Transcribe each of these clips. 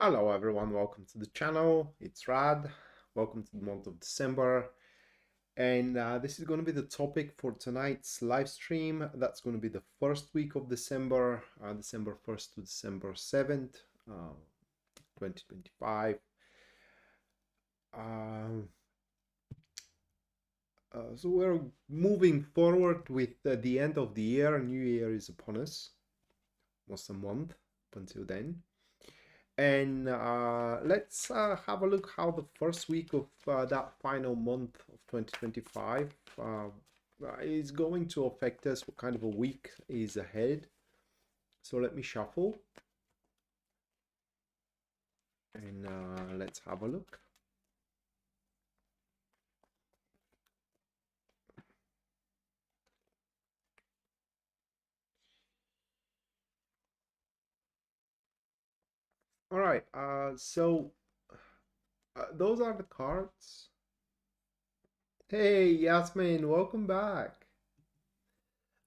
Hello everyone, welcome to the channel. It's Rad. Welcome to the month of December. And this is going to be the topic for tonight's live stream. That's going to be the first week of December, December 1st to December 7th, 2025. Um, so we're moving forward with the end of the year. New Year is upon us, almost a month up until then. And let's have a look how the first week of that final month of 2025 is going to affect us, what kind of a week is ahead. So let me shuffle and let's have a look. All right, those are the cards. Hey, Yasmin, welcome back.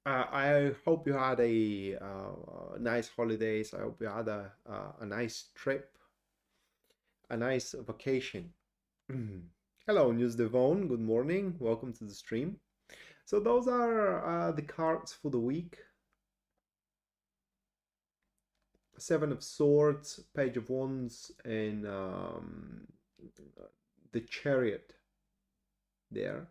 I hope you had a nice holidays. I hope you had a nice trip, a nice vacation. Hello, News Devon. Good morning. Welcome to the stream. So those are the cards for the week. Seven of Swords, Page of Wands, and the Chariot there.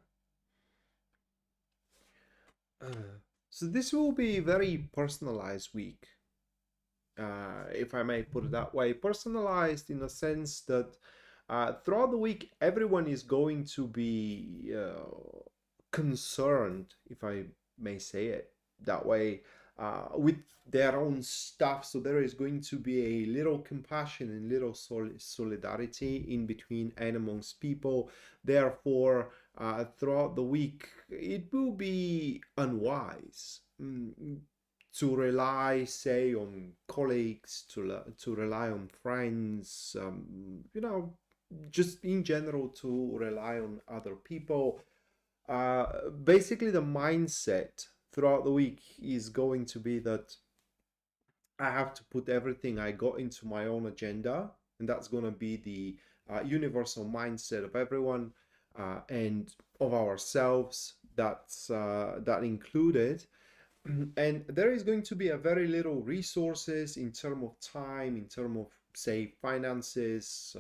So this will be a very personalized week, if I may put it that way. Personalized in the sense that throughout the week, everyone is going to be concerned, if I may say it that way, with their own stuff. So there is going to be a little compassion and little solidarity in between and amongst people. Therefore, throughout the week, it will be unwise to rely, say, on colleagues, to rely on friends, just in general to rely on other people. Basically, the mindset throughout the week is going to be that I have to put everything I got into my own agenda, and that's going to be the universal mindset of everyone and of ourselves. That included. And there is going to be a very little resources in terms of time, in terms of, say, finances,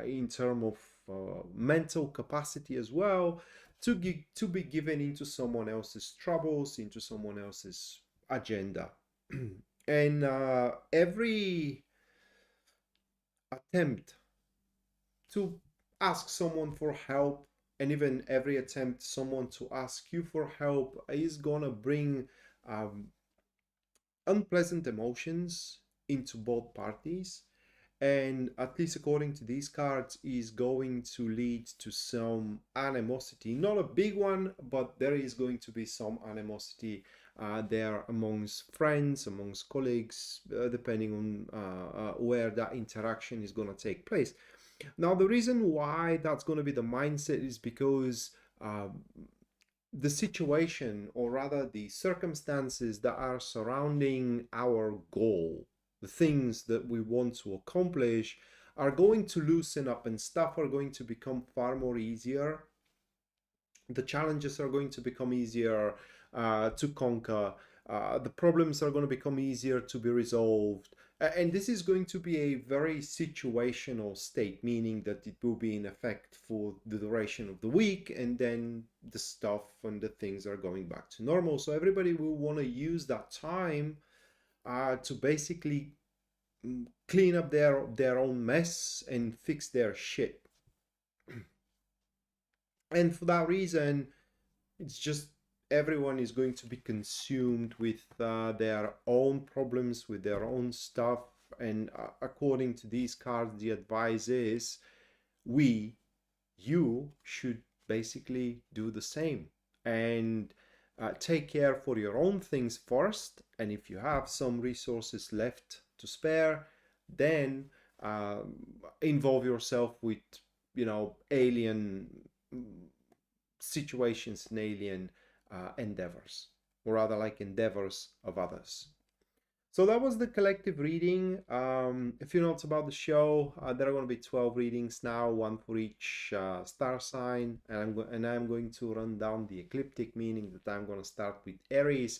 in terms of mental capacity as well, to be given into someone else's troubles, into someone else's agenda. And every attempt to ask someone for help, and even every attempt someone to ask you for help, is gonna bring um, unpleasant emotions into both parties, and at least according to these cards is going to lead to some animosity. Not a big one, but there is going to be some animosity there amongst friends, amongst colleagues, depending on where that interaction is going to take place. Now, the reason why that's going to be the mindset is because the situation, or rather the circumstances that are surrounding our goal, the things that we want to accomplish, are going to loosen up, and stuff are going to become far more easier. The challenges are going to become easier to conquer. The problems are going to become easier to be resolved. And this is going to be a very situational state, meaning that it will be in effect for the duration of the week, and then the stuff and the things are going back to normal. So everybody will want to use that time to basically clean up their own mess and fix their shit. And for that reason, it's just everyone is going to be consumed with their own problems, with their own stuff. And according to these cards, the advice is you should basically do the same and take care for your own things first. And if you have some resources left to spare, then involve yourself with, alien situations and alien endeavors, or rather like endeavors of others. So that was the collective reading. A few notes about the show. There are going to be 12 readings now, one for each star sign, and I'm going to run down the ecliptic, meaning that I'm going to start with Aries,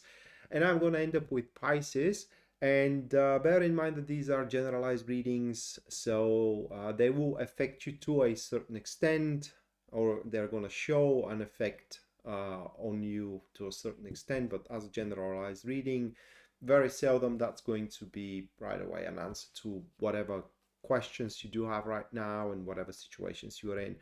and I'm going to end up with Pisces. And bear in mind that these are generalized readings, so they will affect you to a certain extent, or they're going to show an effect on you to a certain extent. But as a generalized reading, very seldom that's going to be right away an answer to whatever questions you do have right now and whatever situations you're in.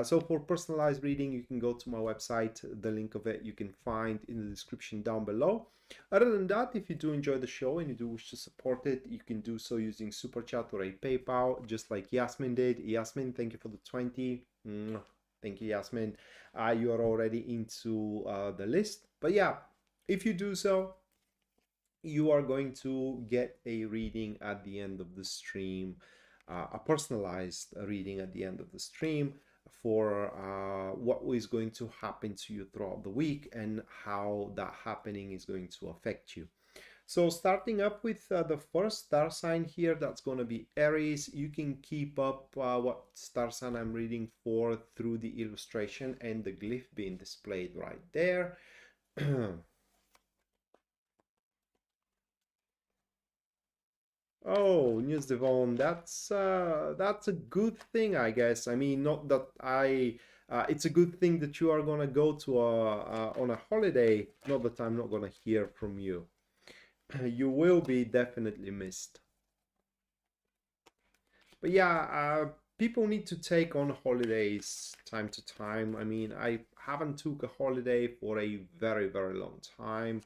So for personalized reading, you can go to my website. The link of it you can find in the description down below. Other than that, if you do enjoy the show and you do wish to support it, you can do so using Super Chat or a PayPal, just like Yasmin did. Yasmin, thank you for the 20. Thank you, Yasmin. You are already into the list. But yeah, if you do so, you are going to get a reading at the end of the stream, a personalized reading at the end of the stream for what is going to happen to you throughout the week and how that happening is going to affect you. So starting up with the first star sign here, that's going to be Aries. You can keep up what star sign I'm reading for through the illustration and the glyph being displayed right there. Oh, News Devon, that's a good thing, I guess. I mean, not that it's a good thing that you are gonna go to on a holiday. Not that I'm not gonna hear from you. You will be definitely missed. But yeah, people need to take on holidays time to time. I mean, I haven't took a holiday for a very, very long time.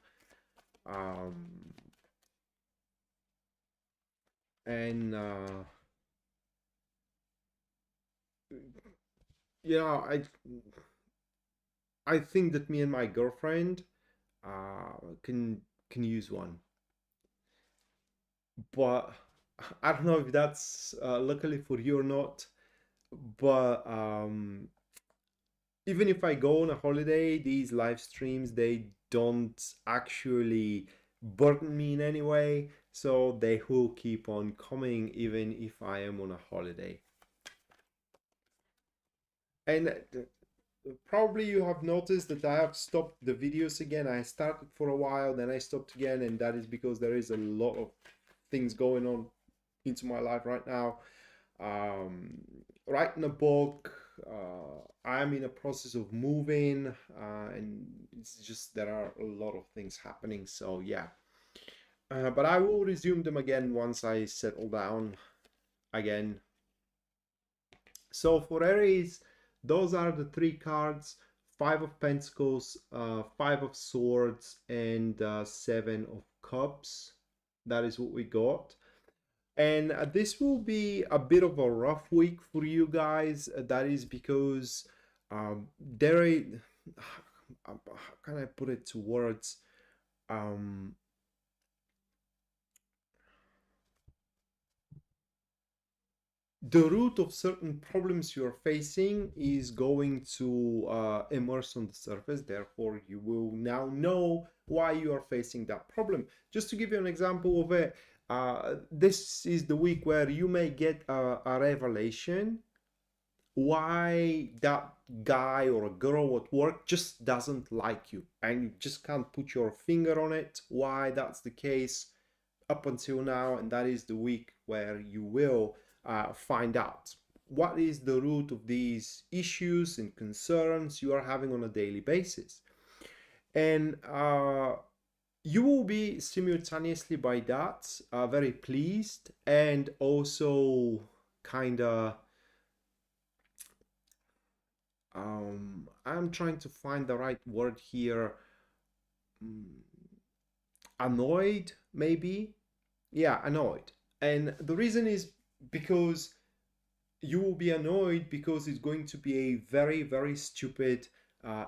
Um, and you know, I think that me and my girlfriend can use one, but I don't know if that's luckily for you or not. But even if I go on a holiday, these live streams they don't actually burden me in any way, so they will keep on coming even if I am on a holiday. And probably you have noticed that I have stopped the videos again. I started for a while, then I stopped again, and that is because there is a lot of things going on into my life right now. Um, Writing a book, I'm in a process of moving, and it's just there are a lot of things happening. So yeah, but I will resume them again once I settle down again. So for Aries, those are the three cards: Five of Pentacles, Five of Swords, and Seven of Cups. That is what we got. And this will be a bit of a rough week for you guys. That is because there is, how can I put it to words? Um, the root of certain problems you're facing is going to emerge on the surface. Therefore, you will now know why you are facing that problem. Just to give you an example of it, this is the week where you may get a revelation why that guy or a girl at work just doesn't like you, and you just can't put your finger on it why that's the case up until now. And that is the week where you will find out what is the root of these issues and concerns you are having on a daily basis. And you will be simultaneously by that very pleased and also kind of I'm trying to find the right word here. Mm, Annoyed, maybe? Yeah, annoyed. And the reason is because you will be annoyed because it's going to be a very, very stupid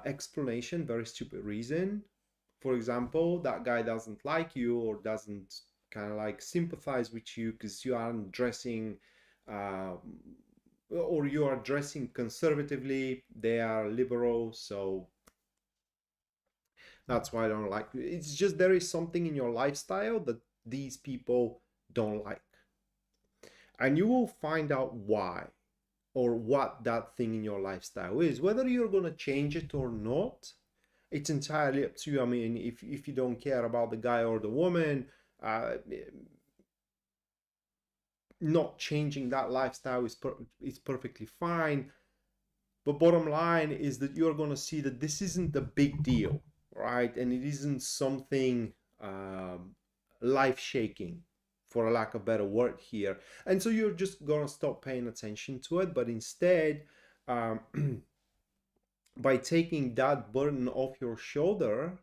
explanation, very stupid reason. For example, that guy doesn't like you or doesn't kind of like sympathize with you because you aren't dressing um, or you are dressing conservatively, they are liberal, so that's why I don't like it. It's just there is something in your lifestyle that these people don't like. And you will find out why or what that thing in your lifestyle is. Whether you're going to change it or not, it's entirely up to you. I mean, if you don't care about the guy or the woman, uh, not changing that lifestyle is perfectly fine. But bottom line is that you're going to see that this isn't a big deal, right? And it isn't something life shaking, for a lack of a better word here. And so you're just going to stop paying attention to it. But instead, um, by taking that burden off your shoulder,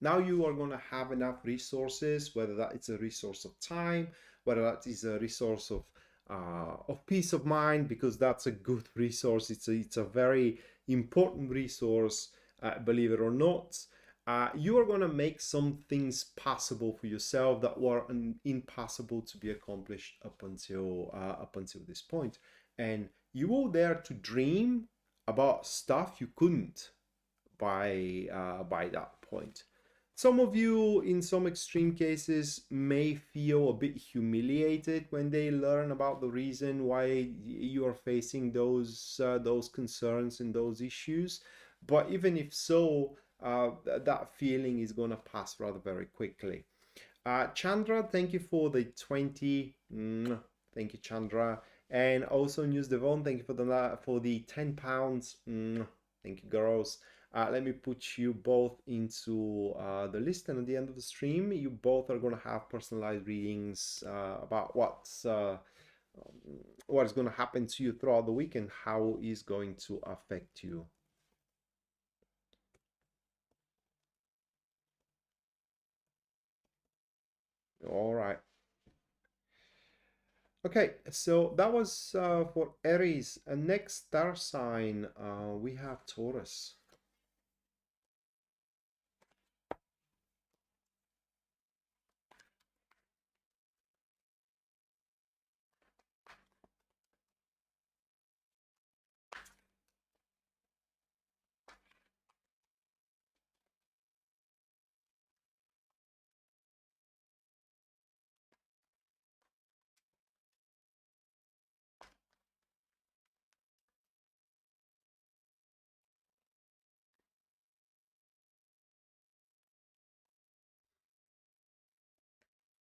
now you are going to have enough resources, whether that is a resource of time, whether that is a resource of peace of mind, because that's a good resource. It's a very important resource, believe it or not. You are going to make some things possible for yourself that were impossible to be accomplished up until this point, and you will dare to dream about stuff you couldn't by that point. Some of you, in some extreme cases, may feel a bit humiliated when they learn about the reason why you are facing those concerns and those issues. But even if so, that feeling is gonna pass rather very quickly. Chandra, thank you for the 20. Thank you, Chandra. And also News Devon, thank you for the £10. Thank you, girls. Let me put you both into the list, and at the end of the stream, you both are going to have personalized readings about what is going to happen to you throughout the week and how is going to affect you. All right. Okay, so that was for Aries. Next star sign, we have Taurus.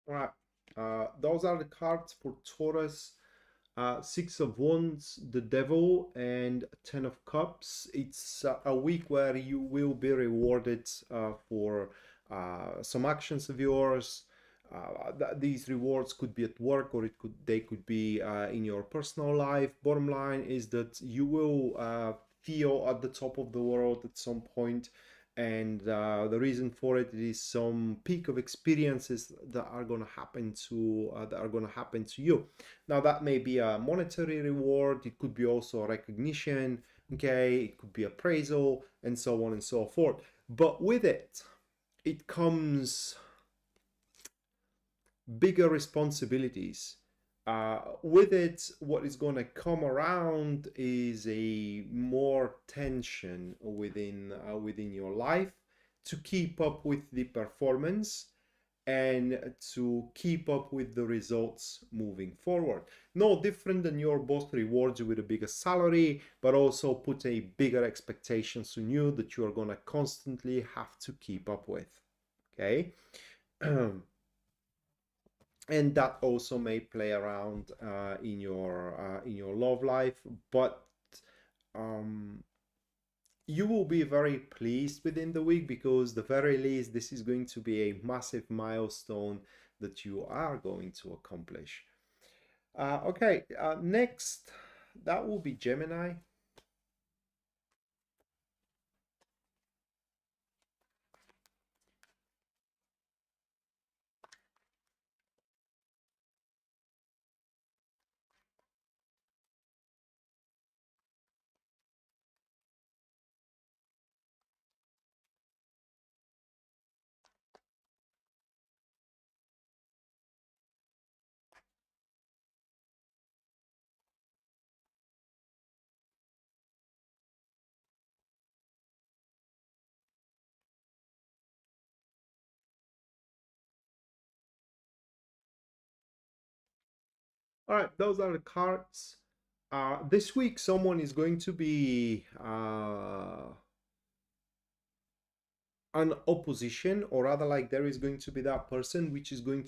All right, those are the cards for Taurus. Six of Wands, the Devil, and Ten of Cups. It's a week where you will be rewarded for some actions of yours. These rewards could be at work, or they could be in your personal life. Bottom line is that you will feel at the top of the world at some point, and the reason for it is some peak of experiences that are going to happen to you. Now that may be a monetary reward, it could be also a recognition, okay, it could be appraisal, and so on and so forth. But with it comes bigger responsibilities. With it, what is going to come around is a more tension within your life to keep up with the performance and to keep up with the results moving forward. No different than your boss rewards you with a bigger salary, but also put a bigger expectations on you that you are going to constantly have to keep up with. Okay. And that also may play around in your love life, but um, you will be very pleased within the week, because the very least this is going to be a massive milestone that you are going to accomplish. Okay, next, that will be Gemini. All right, those are the cards. This week, someone is going to be an opposition, or rather, like there is going to be that person which is going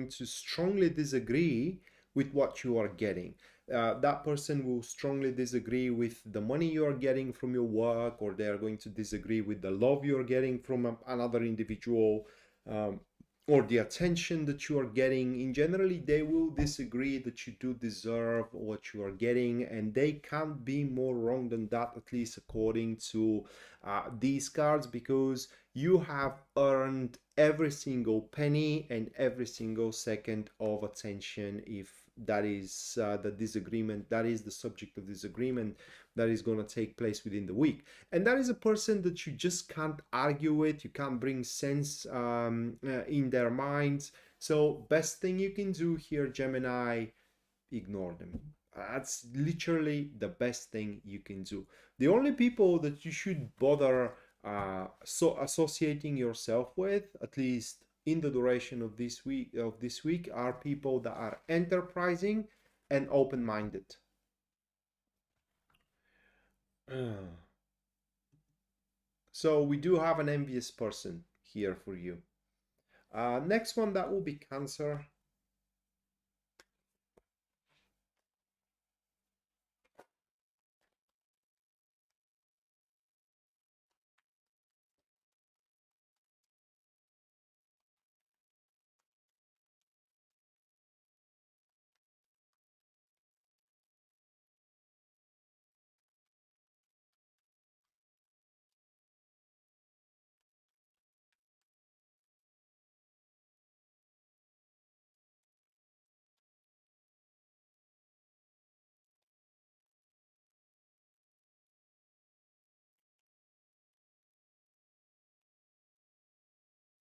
to strongly disagree with what you are getting. That person will strongly disagree with the money you are getting from your work, or they are going to disagree with the love you are getting from another individual. Or the attention that you are getting. In generally, they will disagree that you do deserve what you are getting, and they can't be more wrong than that, at least according to these cards, because you have earned every single penny and every single second of attention. If that is the disagreement, that is the subject of disagreement that is going to take place within the week. And that is a person that you just can't argue with, you can't bring sense in their minds. So best thing you can do here, Gemini, ignore them. That's literally the best thing you can do. The only people that you should bother associating yourself with, at least in the duration of this week, are people that are enterprising and open-minded. So we do have an envious person here for you. Next one, that will be Cancer.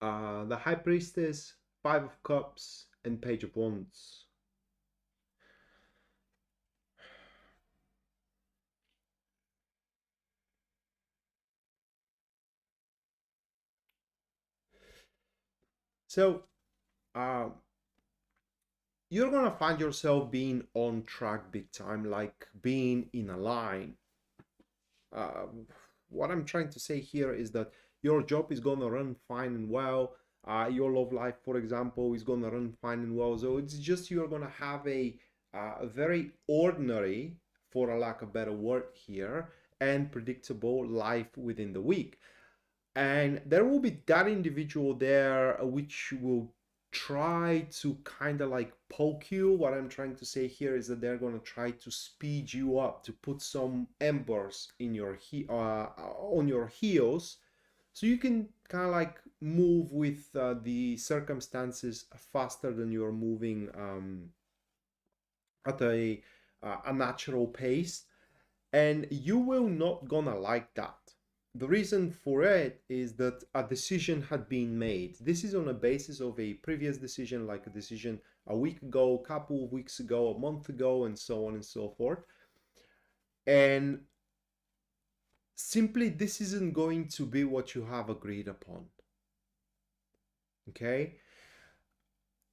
The High Priestess, Five of Cups, and Page of Wands. So, uh, you're gonna find yourself being on track big time, like being in a line. Uh, what I'm trying to say here is that your job is gonna run fine and well. Your love life, for example, is gonna run fine and well. So it's just you're gonna have a very ordinary, for a lack of better word here, and predictable life within the week. And there will be that individual there which will try to kind of like poke you. What I'm trying to say here is that they're going to try to speed you up, to put some embers in your on your heels, so you can kind of like move with the circumstances faster than you're moving at a natural pace. And you will not gonna like that. The reason for it is that a decision had been made. This is on a basis of a previous decision, like a decision a week ago, a couple of weeks ago, a month ago, and so on and so forth. And simply, this isn't going to be what you have agreed upon. Okay?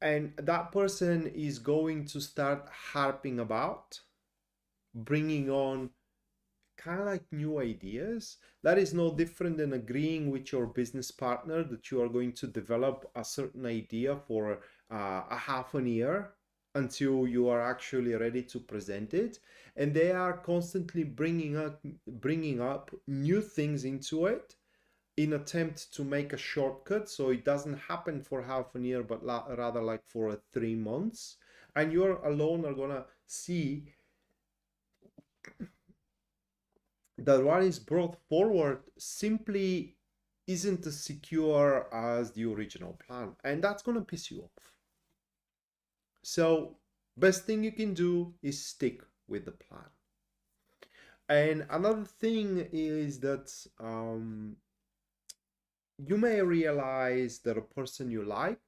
And that person is going to start harping about bringing on kind of like new ideas. That is no different than agreeing with your business partner that you are going to develop a certain idea for a half a year until you are actually ready to present it. And they are constantly bringing up new things into it in attempt to make a shortcut so it doesn't happen for half a year, but rather like for 3 months. And you're alone are gonna see that what is brought forward simply isn't as secure as the original plan, and that's going to piss you off. So best thing you can do is stick with the plan. And another thing is that you may realize that a person you like,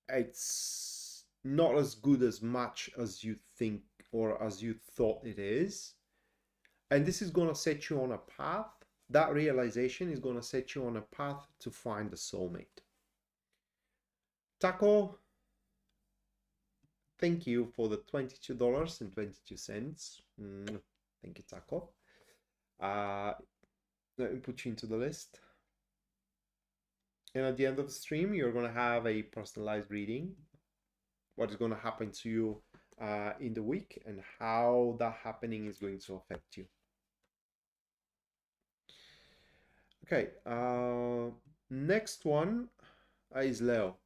it's not as good as much as you think or as you thought it is. And this is going to set you on a path. That realization is going to set you on a path to find a soulmate. Taco, thank you for the $22.22. Thank you, Taco. Let me put you into the list. And at the end of the stream, you're going to have a personalized reading. What is going to happen to you in the week and how that happening is going to affect you. Okay, next one is Leo.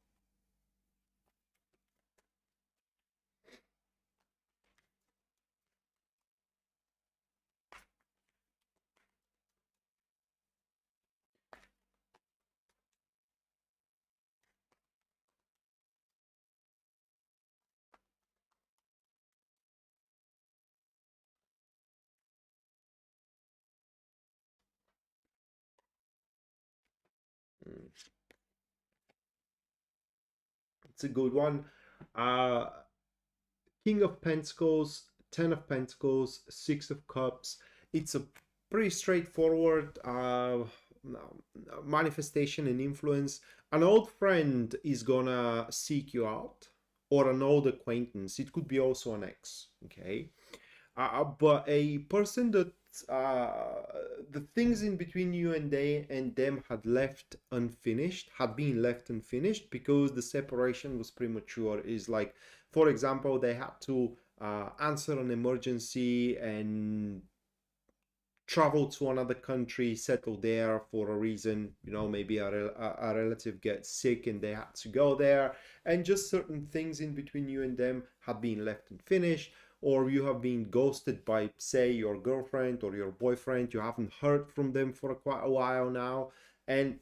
Mm, it's a good one. Uh, King of Pentacles, Ten of Pentacles, Six of Cups. It's a pretty straightforward manifestation and influence. An old friend is gonna seek you out, or an old acquaintance. It could be also an ex. Okay, but a person that the things in between you and they and them had been left unfinished because the separation was premature. Is like, for example, they had to answer an emergency and travel to another country, settle there for a reason, maybe a relative gets sick and they had to go there, and just certain things in between you and them had been left unfinished, or you have been ghosted by, say, your girlfriend or your boyfriend. You haven't heard from them for quite a while now, and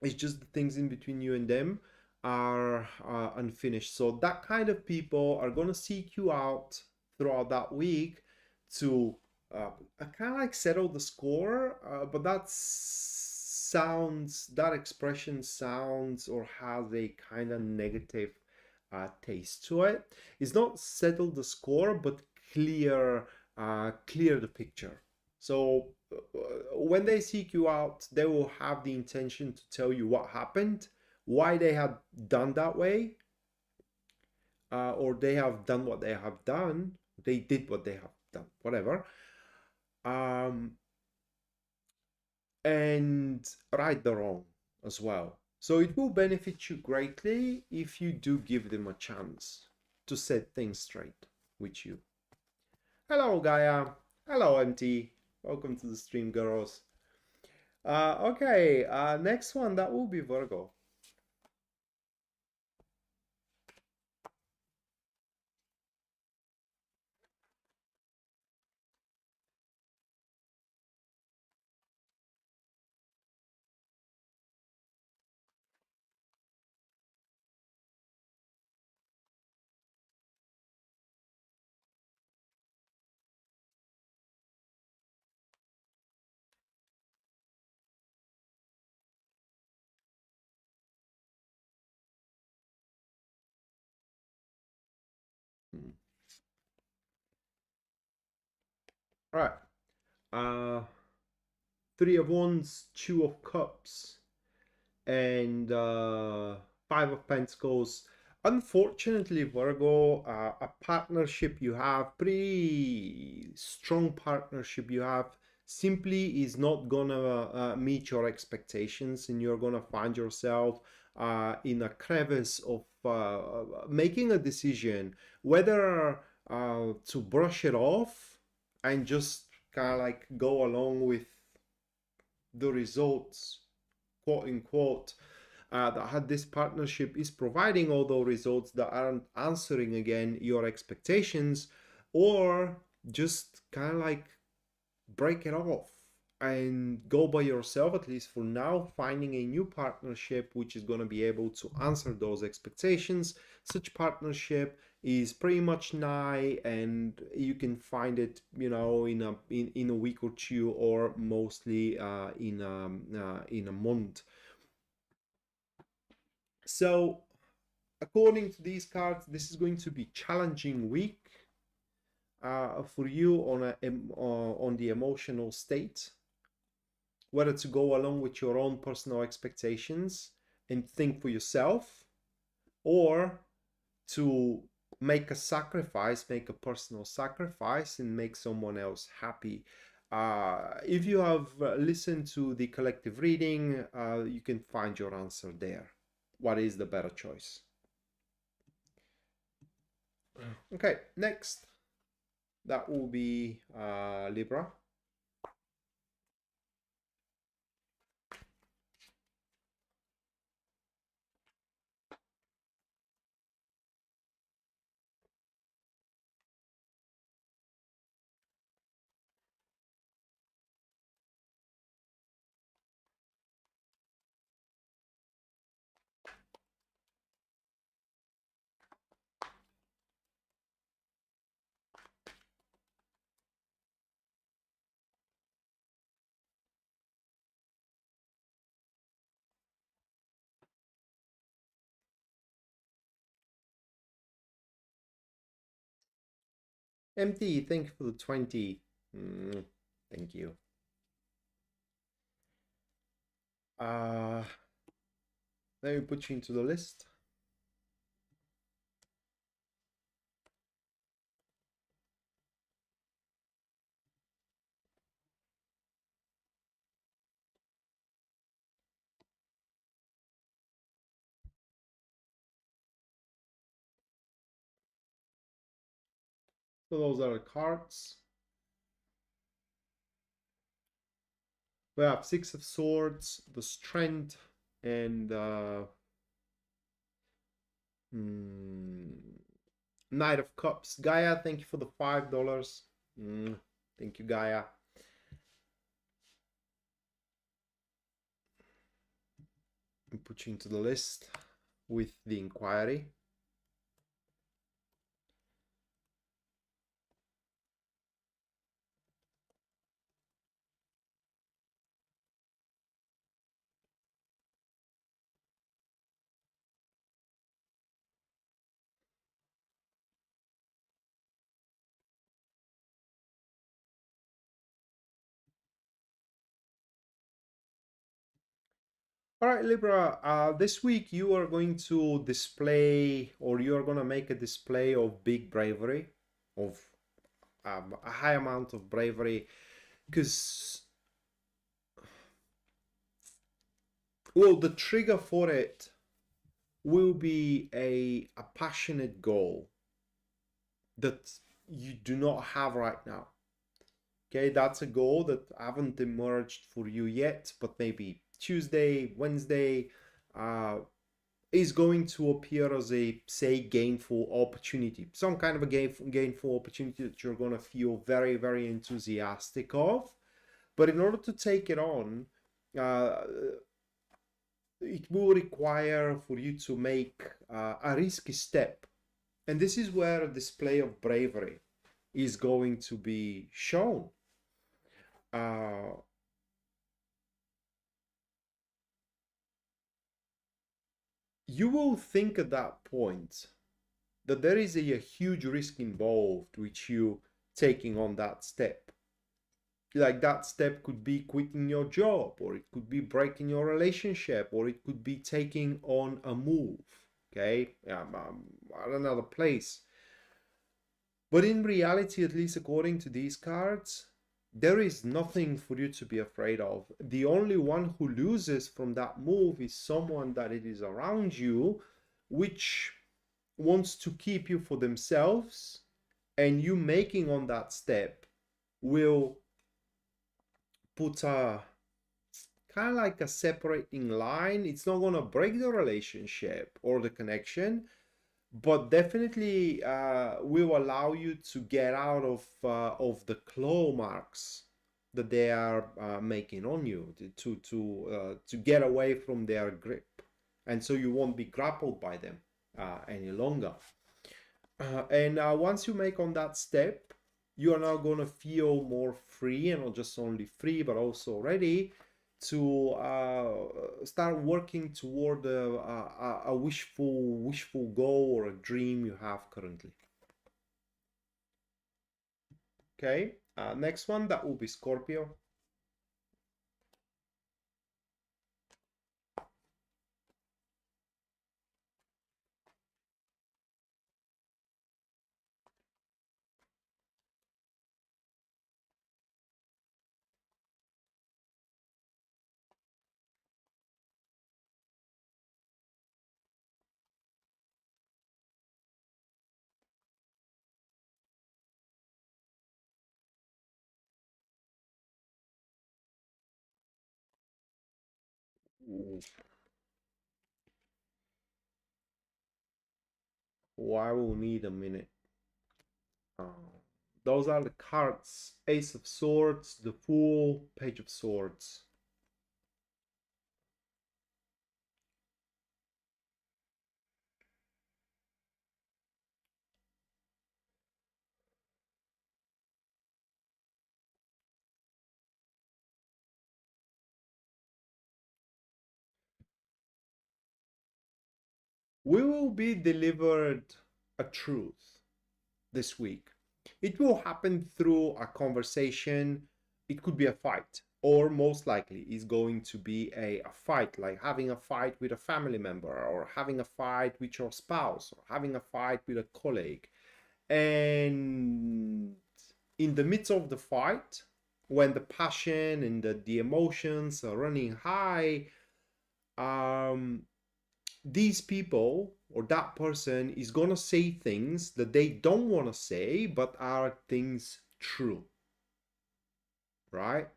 it's just the things in between you and them are unfinished. So that kind of people are going to seek you out throughout that week to uh, kind of like settle the score, but that expression sounds or has a kind of negative taste to it. It's not settle the score, but clear the picture. So when they seek you out, they will have the intention to tell you what happened, why they have done that way, or they have done what they have done. They did what they have done, whatever. Um, and right the wrong as well. So it will benefit you greatly if you do give them a chance to set things straight with you. Hello, Gaia. Hello, MT. Welcome to the stream, girls. Okay, next one, that will be Virgo. Hmm. Right. Uh, Three of Wands, Two of Cups, and Five of Pentacles. Unfortunately, Virgo, a partnership you have, pretty strong partnership you have, simply is not gonna meet your expectations, and you're gonna find yourself in a crevice of making a decision whether to brush it off and just kind of like go along with the results, quote unquote, that had this partnership is providing all those results that aren't answering again your expectations, or just kind of like break it off and go by yourself, at least for now, finding a new partnership which is going to be able to answer those expectations. Such partnership is pretty much nigh, and you can find it, in a week or two, or mostly in a month. So according to these cards, this is going to be challenging week for you on the emotional state, whether to go along with your own personal expectations and think for yourself, or to make a sacrifice, make a personal sacrifice, and make someone else happy. If you have listened to the collective reading, you can find your answer there. What is the better choice? Okay, next. That will be Libra. MT, thank you for the 20. Thank you. Let me put you into the list. So those are the cards. We have Six of Swords, the Strength, and Knight of Cups. Gaia, thank you for the $5. Thank you, Gaia. I'll put you into the list with the inquiry. All right, Libra, this week you are going to display, or you are going to make a display of big bravery, of a high amount of bravery, because, well, the trigger for it will be a passionate goal that you do not have right now. Okay, that's a goal that haven't emerged for you yet, but maybe Tuesday, Wednesday, is going to appear as a, say, gainful opportunity, some kind of a gainful opportunity that you're going to feel very, very enthusiastic of. But in order to take it on, it will require for you to make a risky step. And this is where a display of bravery is going to be shown. You will think at that point that there is a huge risk involved with you taking on that step. Like that step could be quitting your job, or it could be breaking your relationship, or it could be taking on a move, okay, at another place. But in reality, at least according to these cards, there is nothing for you to be afraid of. The only one who loses from that move is someone that it is around you, which wants to keep you for themselves, and you making on that step will put a kind of like a separating line. It's not going to break the relationship or the connection, but definitely will allow you to get out of the claw marks that they are making on you, to get away from their grip, and so you won't be grappled by them any longer. And once you make on that step, you are now going to feel more free, and not just only free, but also ready to start working toward a wishful goal or a dream you have currently. Okay, next one, that will be Scorpio. Oh, I will need a minute. Those are the cards: Ace of Swords, the Fool, Page of Swords. We will be delivered a truth this week. It will happen through a conversation. It could be a fight, or most likely is going to be a fight, like having a fight with a family member, or having a fight with your spouse, or having a fight with a colleague. And in the midst of the fight, when the passion and the emotions are running high, um, these people or that person is gonna say things that they don't want to say but are things true, right?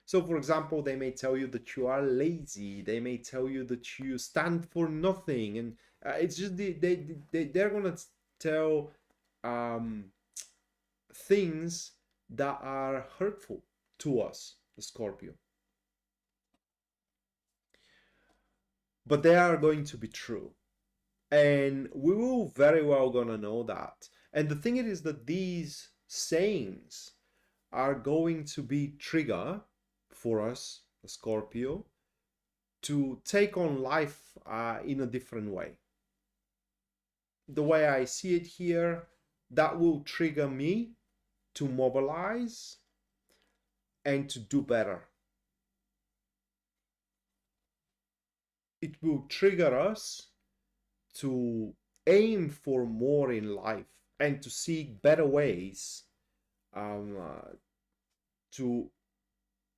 So for example, they may tell you that you are lazy, they may tell you that you stand for nothing, and it's just they're gonna tell um, things that are hurtful to us, the Scorpio, but they are going to be true, and we will very well gonna know that. And the thing is that these sayings are going to be trigger for us, the Scorpio, to take on life in a different way. The way I see it here, that will trigger me to mobilize and to do better. It will trigger us to aim for more in life and to seek better ways to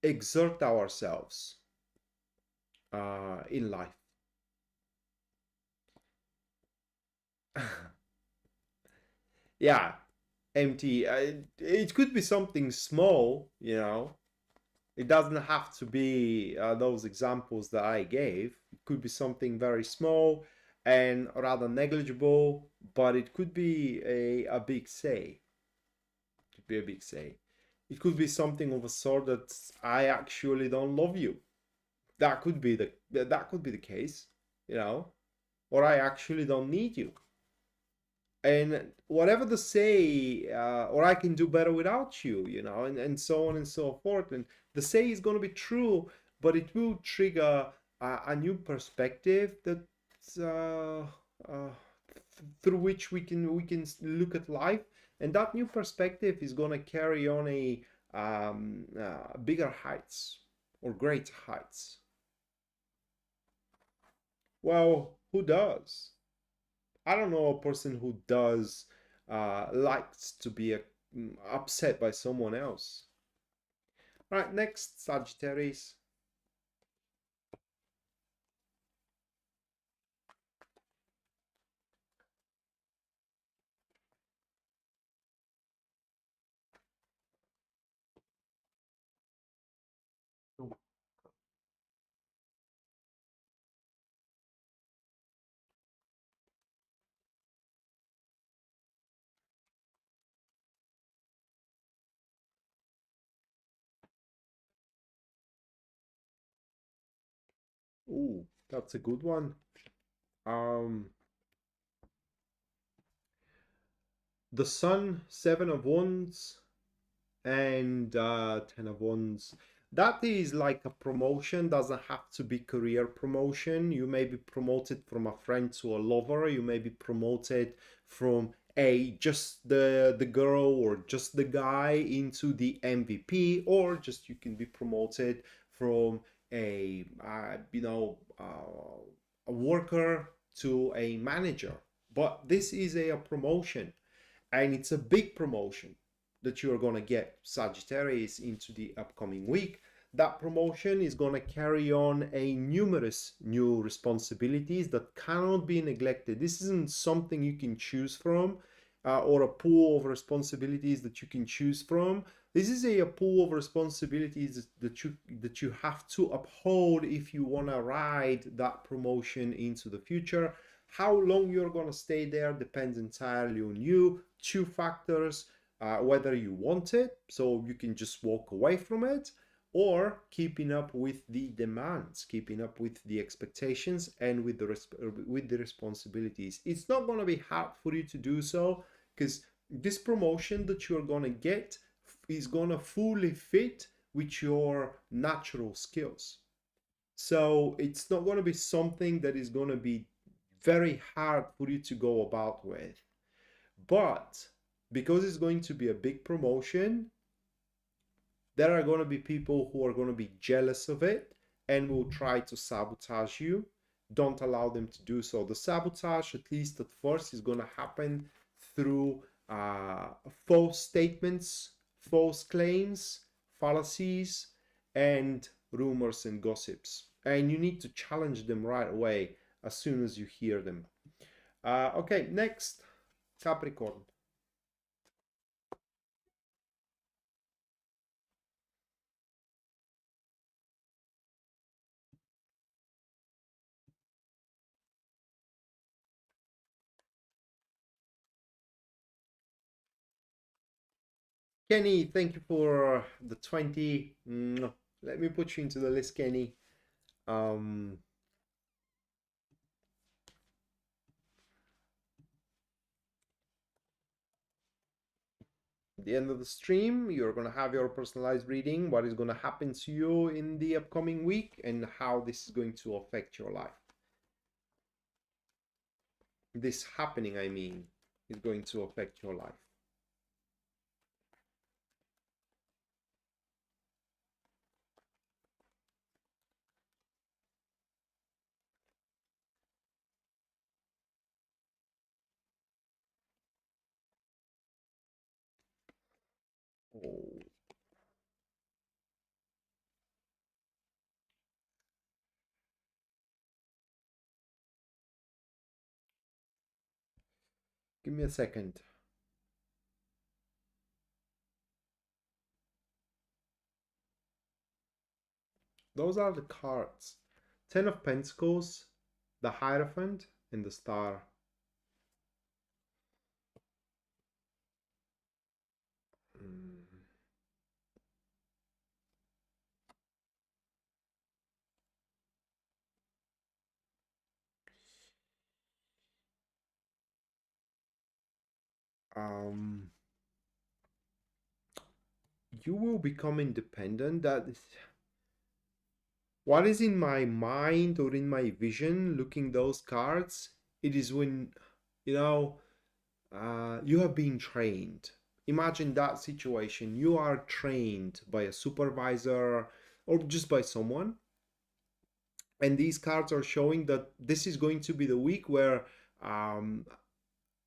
exert ourselves in life. Yeah, empty. It could be something small, you know. It doesn't have to be those examples that I gave. It could be something very small and rather negligible, but it could be a big say. It could be a big say. It could be something of a sort that I actually don't love you. That could be the case, you know, or I actually don't need you. And whatever they say, or I can do better without you, you know, and so on and so forth. And the say is going to be true, but it will trigger a new perspective that uh, uh, through which we can look at life, and that new perspective is going to carry on a bigger heights or great heights. Well, who does? I don't know a person who does likes to be upset by someone else. Right, next, Sagittarius. Ooh, that's a good one. Um, the Sun, Seven of Wands, and Ten of Wands. That is like a promotion, doesn't have to be career promotion. You may be promoted from a friend to a lover. You may be promoted from a just the girl or just the guy into the MVP, or just you can be promoted from a worker to a manager. But this is a promotion, and it's a big promotion that you're going to get, Sagittarius, into the upcoming week. That promotion is going to carry on a numerous new responsibilities that cannot be neglected. This isn't something you can choose from, or a pool of responsibilities that you can choose from, this is a pool of responsibilities that you have to uphold if you want to ride that promotion into the future. How long you're going to stay there depends entirely on you. Two factors: whether you want it, so you can just walk away from it, or keeping up with the demands, keeping up with the expectations, and with the responsibilities. It's not going to be hard for you to do so, because this promotion that you're going to get is going to fully fit with your natural skills. So it's not going to be something that is going to be very hard for you to go about with. But because it's going to be a big promotion, there are going to be people who are going to be jealous of it and will try to sabotage you. Don't allow them to do so. The sabotage, at least at first, is going to happen through false statements, false claims, fallacies, and rumors and gossips. And you need to challenge them right away as soon as you hear them. Okay, next, Capricorn. Kenny, thank you for the 20. Let me put you into the list, Kenny. Um, at the end of the stream, you're going to have your personalized reading, what is going to happen to you in the upcoming week, and how this is going to affect your life. This happening, I mean, is going to affect your life. Oh, give me a second. Those are the cards. 10 of Pentacles, the Hierophant, and the Star. Mm. Um, you will become independent. That is what is in my mind or in my vision looking those cards. It is when, you know, you have been trained. Imagine that situation. You are trained by a supervisor or just by someone, and these cards are showing that this is going to be the week where um,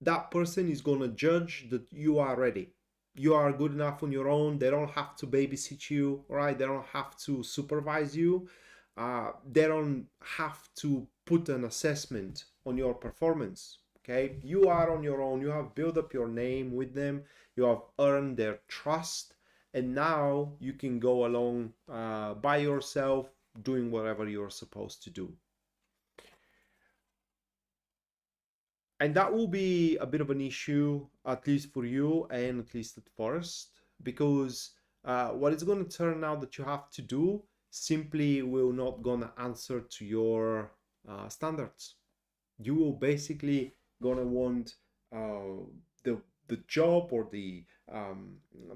that person is going to judge that you are ready. You are good enough on your own. They don't have to babysit you, right? They don't have to supervise you. They don't have to put an assessment on your performance. Okay, you are on your own. You have built up your name with them. You have earned their trust, and now you can go along by yourself, doing whatever you're supposed to do. And that will be a bit of an issue, at least for you, and at least at first, because what is going to turn out that you have to do simply will not gonna answer to your standards. You will basically gonna want the job or the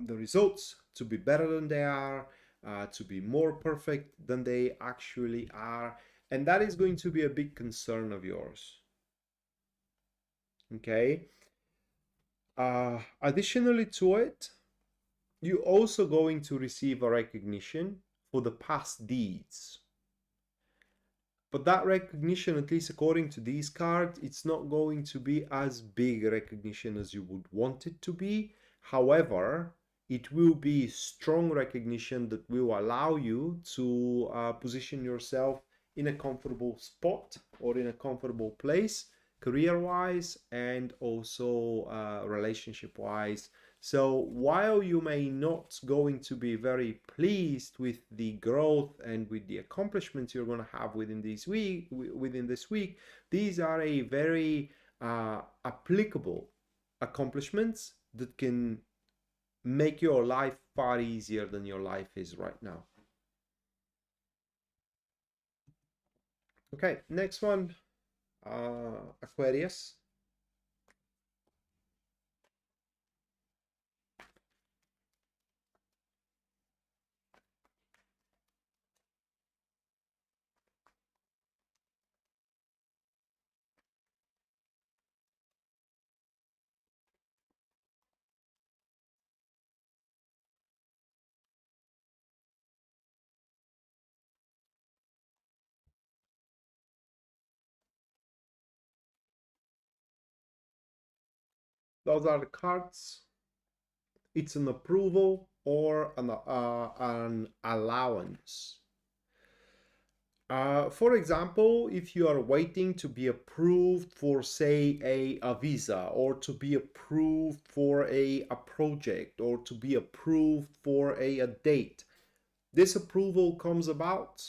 results to be better than they are, to be more perfect than they actually are, and that is going to be a big concern of yours. Okay. Additionally to it, you're also going to receive a recognition for the past deeds. But that recognition, at least according to these cards, it's not going to be as big a recognition as you would want it to be. However, it will be strong recognition that will allow you to position yourself in a comfortable spot or in a comfortable place, career wise and also relationship wise, So while you may not going to be very pleased with the growth and with the accomplishments you're going to have within this week, these are a very applicable accomplishments that can make your life far easier than your life is right now. Okay, next one, Aquarius. Those are the cards. It's an approval or an allowance. For example, if you are waiting to be approved for, say, a visa, or to be approved for a project, or to be approved for a date, this approval comes about.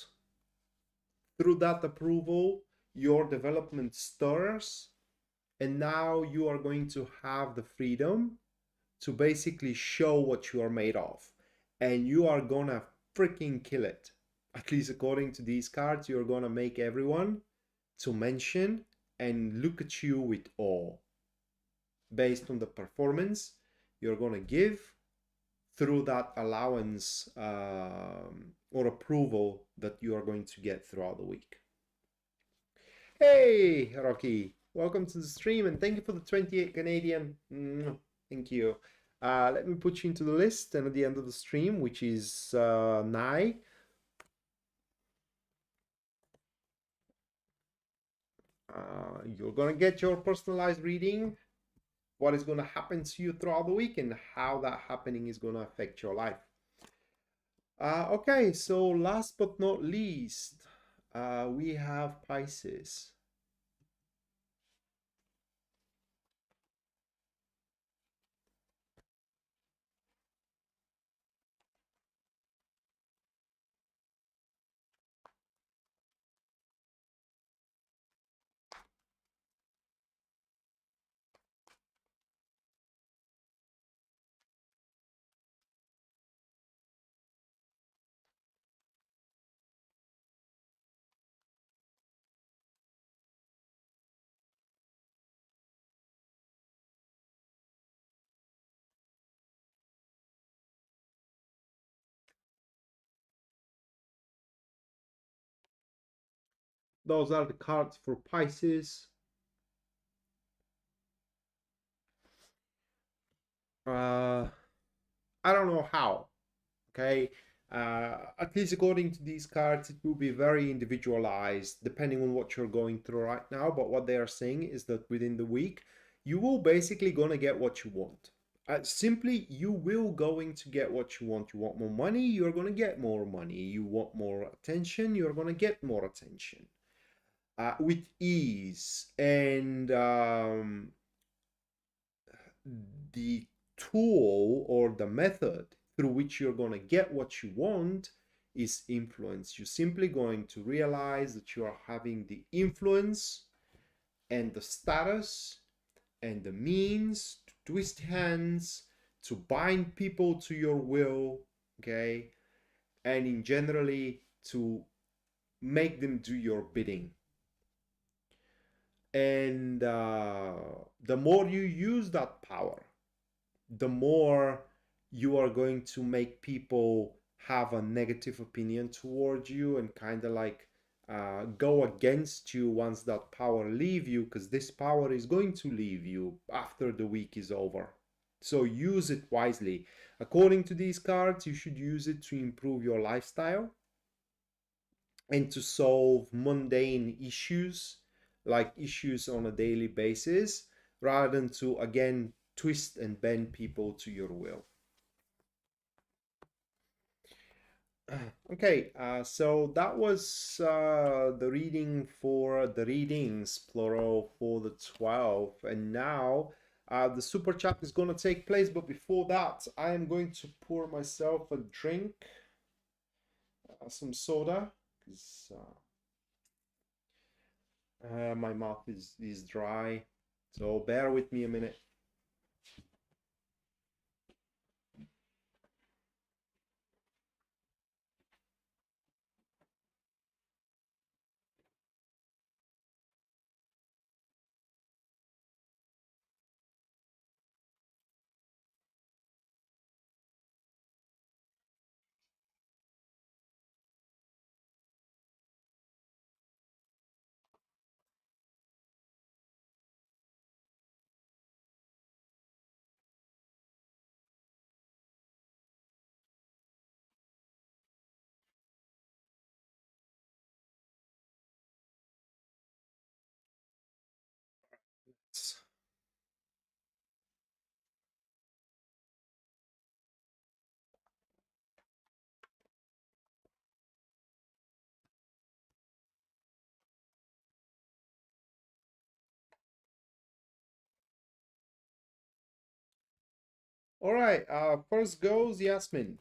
Through that approval, your development stirs, and now you are going to have the freedom to basically show what you are made of. And you are gonna freaking kill it. At least according to these cards, you're gonna make everyone to mention and look at you with awe based on the performance you're gonna give through that allowance or approval that you are going to get throughout the week. Hey, Rocky, welcome to the stream and thank you for the 28 Canadian. Thank you. Let me put you into the list, and at the end of the stream, which is Nai, you're gonna get your personalized reading, what is gonna happen to you throughout the week, and how that happening is gonna affect your life. Okay, so last but not least, we have Pisces. Those are the cards for Pisces. I don't know how, okay? At least according to these cards, it will be very individualized depending on what you're going through right now. But what they are saying is that within the week, you will basically gonna get what you want. Simply, you will going to get what you want. You want more money, you're gonna get more money. You want more attention, you're gonna get more attention. With ease, and the tool or the method through which you're going to get what you want is influence. You're simply going to realize that you are having the influence and the status and the means to twist hands, to bind people to your will, okay, and in generally to make them do your bidding. And the more you use that power, the more you are going to make people have a negative opinion towards you and kind of like go against you once that power leave you, because this power is going to leave you after the week is over. So use it wisely. According to these cards, you should use it to improve your lifestyle and to solve mundane issues, like issues on a daily basis, rather than to again twist and bend people to your will. Okay, so that was the reading for the readings, plural, for the 12. And now The super chat is going to take place, but before that, I am going to pour myself a drink, some soda, because my mouth is dry. So bear with me a minute. All right, first goes Yasmin.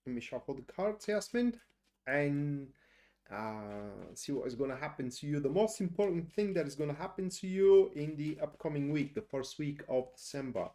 Let me shuffle the cards, Yasmin, and see what is going to happen to you. The most important thing that is going to happen to you in the upcoming week, the first week of December.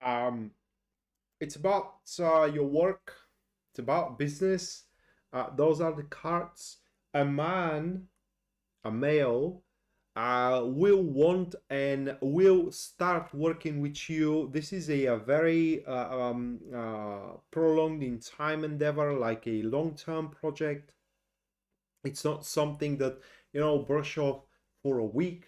Um, it's about your work. It's about business. Those are the cards. A man, a male, will want and will start working with you. This is a very prolonged in time endeavor, like a long-term project. It's not something that, brush off for a week.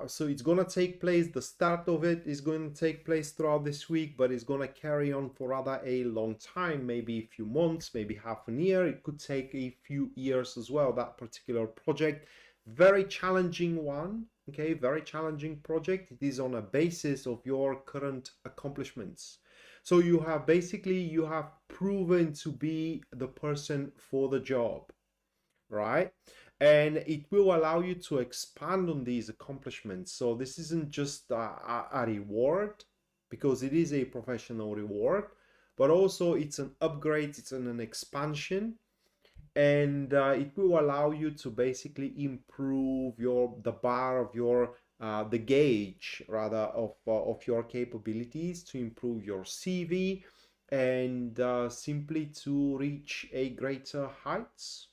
So it's gonna take place. The start of it is going to take place throughout this week, but it's gonna carry on for rather a long time, maybe a few months, maybe half a year. It could take a few years as well. That particular project, very challenging one. Okay, very challenging project. It is on a basis of your current accomplishments. So you have proven to be the person for the job, right? And it will allow you to expand on these accomplishments. So this isn't just a reward, because it is a professional reward, but also it's an upgrade, it's an expansion, and it will allow you to basically improve the bar of your the gauge rather of your capabilities, to improve your CV, and simply to reach a greater heights.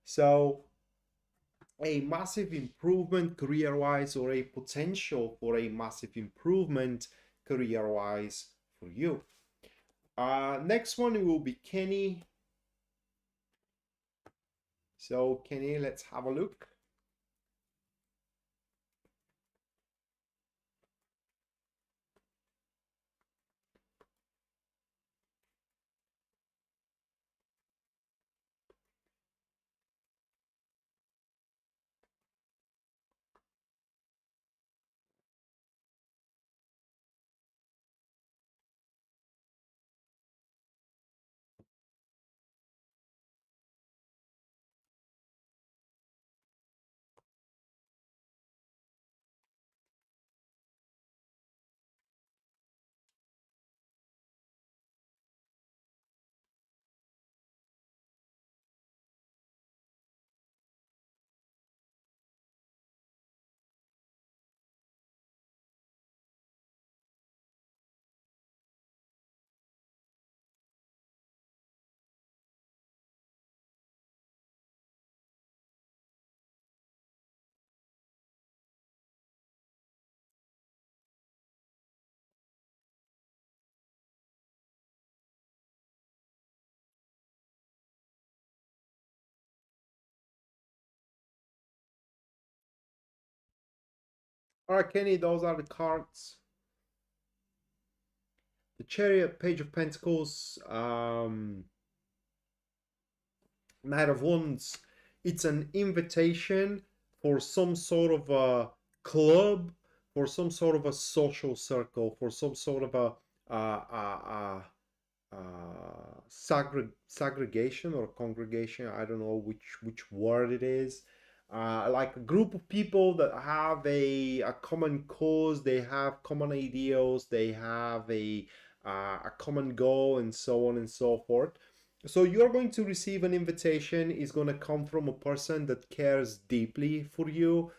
So a massive improvement career wise, or a potential for a massive improvement career wise for you. Next one will be Kenny. So Kenny, let's have a look. All right, Kenny, those are the cards. The Chariot, Page of Pentacles, Knight of Wands. It's an invitation for some sort of a club, for some sort of a social circle, for some sort of a segregation or congregation. I don't know which word it is. Like a group of people that have a common cause, they have common ideals, they have a common goal, and so on and so forth. So you're going to receive an invitation. Is going to come from a person that cares deeply for you.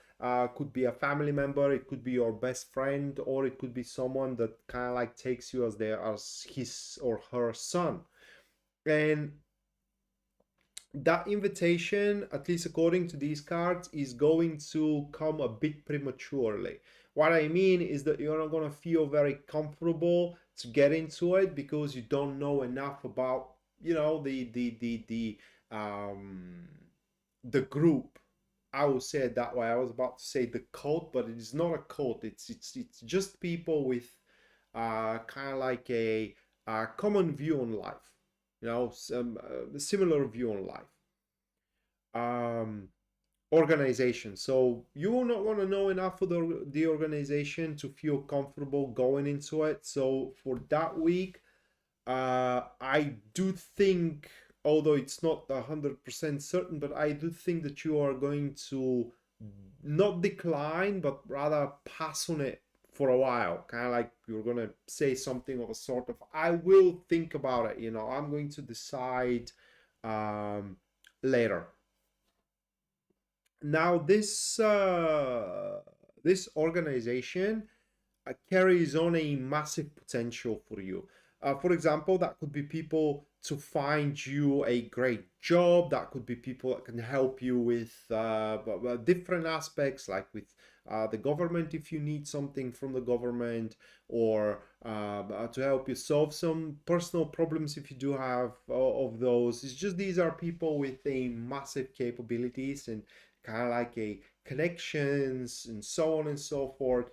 Could be a family member, it could be your best friend, or it could be someone that kind of like takes you as his or her son. And that invitation, at least according to these cards, is going to come a bit prematurely. What I mean is that you're not going to feel very comfortable to get into it because you don't know enough about, you know, um the group. I will say it that way. I was about to say the cult, but it is not a cult. It's just people with kind of like a common view on life, you know, some similar view on life. Um, Organization. So you're not going to know enough of the organization to feel comfortable going into it. So for that week, I do think, although it's not 100% certain, but I do think that you are going to not decline, but rather pass on it for a while. Kind of like you're going to say something of a sort of, I will think about it, you know, I'm going to decide um, later. Now, this organization carries on a massive potential for you. For example, that could be people to find you a great job. That could be people that can help you with different aspects, like with the government if you need something from the government, or to help you solve some personal problems if you do have of those. It's just these are people with a massive capabilities and kind of like a connections and so on and so forth.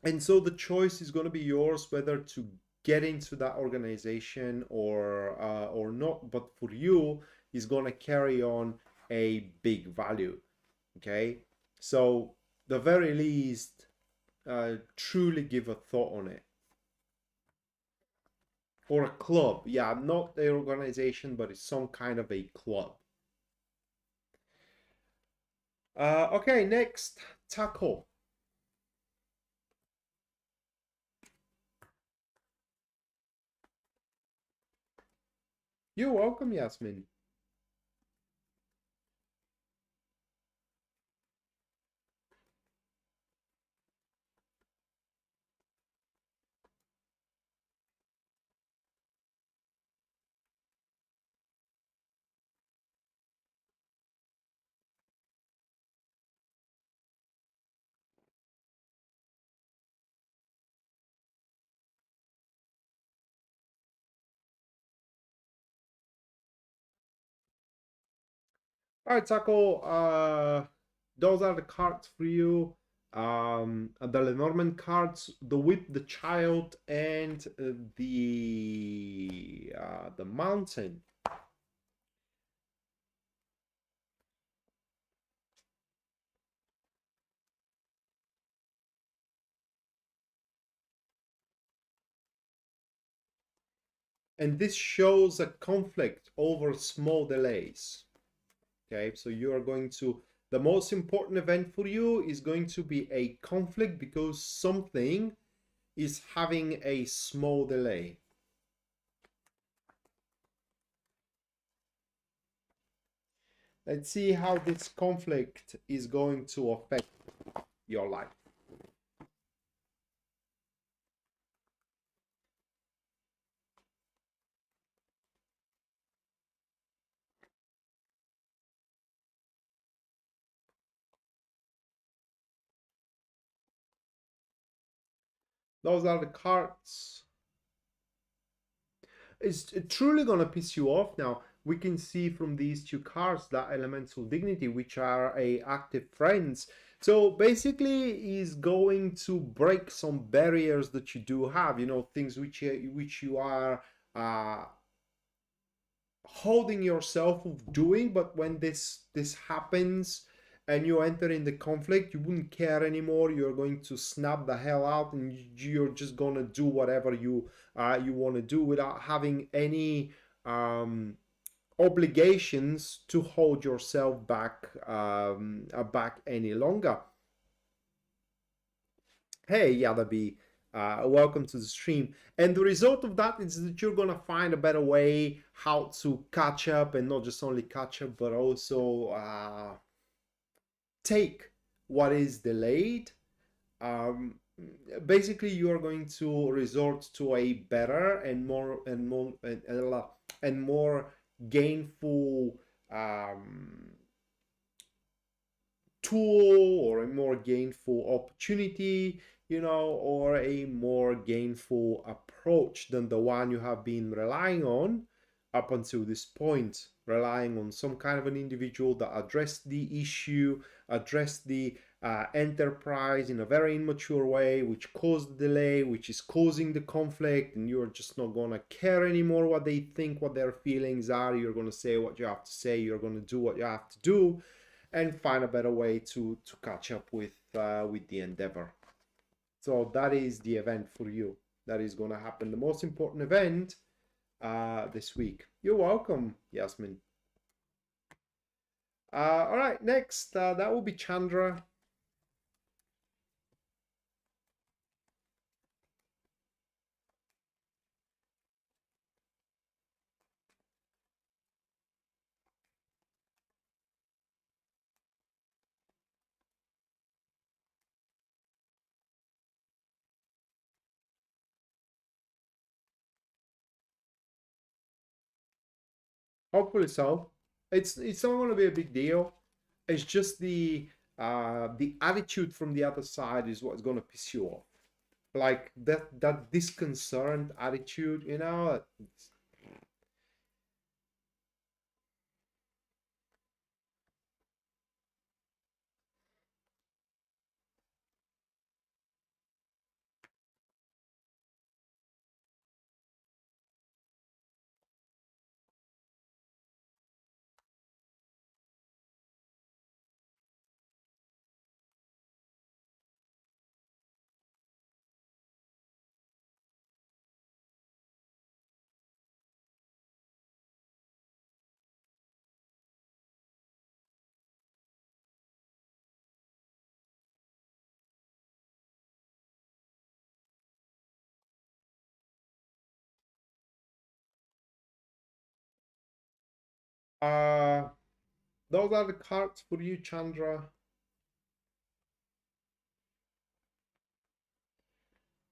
And so the choice is going to be yours whether to get into that organization or not. But for you, is going to carry on a big value. Okay, so the very least, truly give a thought on it. Or a club, yeah, not the organization, but it's some kind of a club. Okay, next, tackle. You're welcome, Yasmin. All right, Taco. Those are the cards for you. The Lenormand cards, the whip, the child, and the mountain. And this shows a conflict over small delays. Okay, so you are going to, the most important event for you is going to be a conflict because something is having a small delay. Let's see how this conflict is going to affect your life. Those are the cards. It's truly gonna piss you off now. we can see from these two cards that elemental dignity, which are a active friends. So basically is going to break some barriers that you do have, things which you are uh, holding yourself of doing, but when this happens and you enter in the conflict, you wouldn't care anymore. You're going to snap the hell out, and you're just gonna do whatever you want to do without having any obligations to hold yourself back any longer. Hey Yadabi, welcome to the stream. And the result of that is that you're gonna find a better way how to catch up, and not just only catch up, but also take what is delayed. Um, Basically, you are going to resort to a better and more gainful tool, or a more gainful opportunity, or a more gainful approach than the one you have been relying on up until this point, relying on some kind of an individual that addressed the issue, addressed the enterprise in a very immature way, which caused the delay, which is causing the conflict, and you're just not going to care anymore what they think, what their feelings are. You're going to say what you have to say, you're going to do what you have to do, and find a better way to catch up with the endeavor. So that is the event for you. That is going to happen. The most important event this week. You're welcome, Yasmin. All right, next, that will be Chandra. Hopefully so. It's not going to be a big deal. It's just the attitude from the other side is what's going to piss you off. Like that disconcerted attitude, Uh, those are the cards for you, Chandra.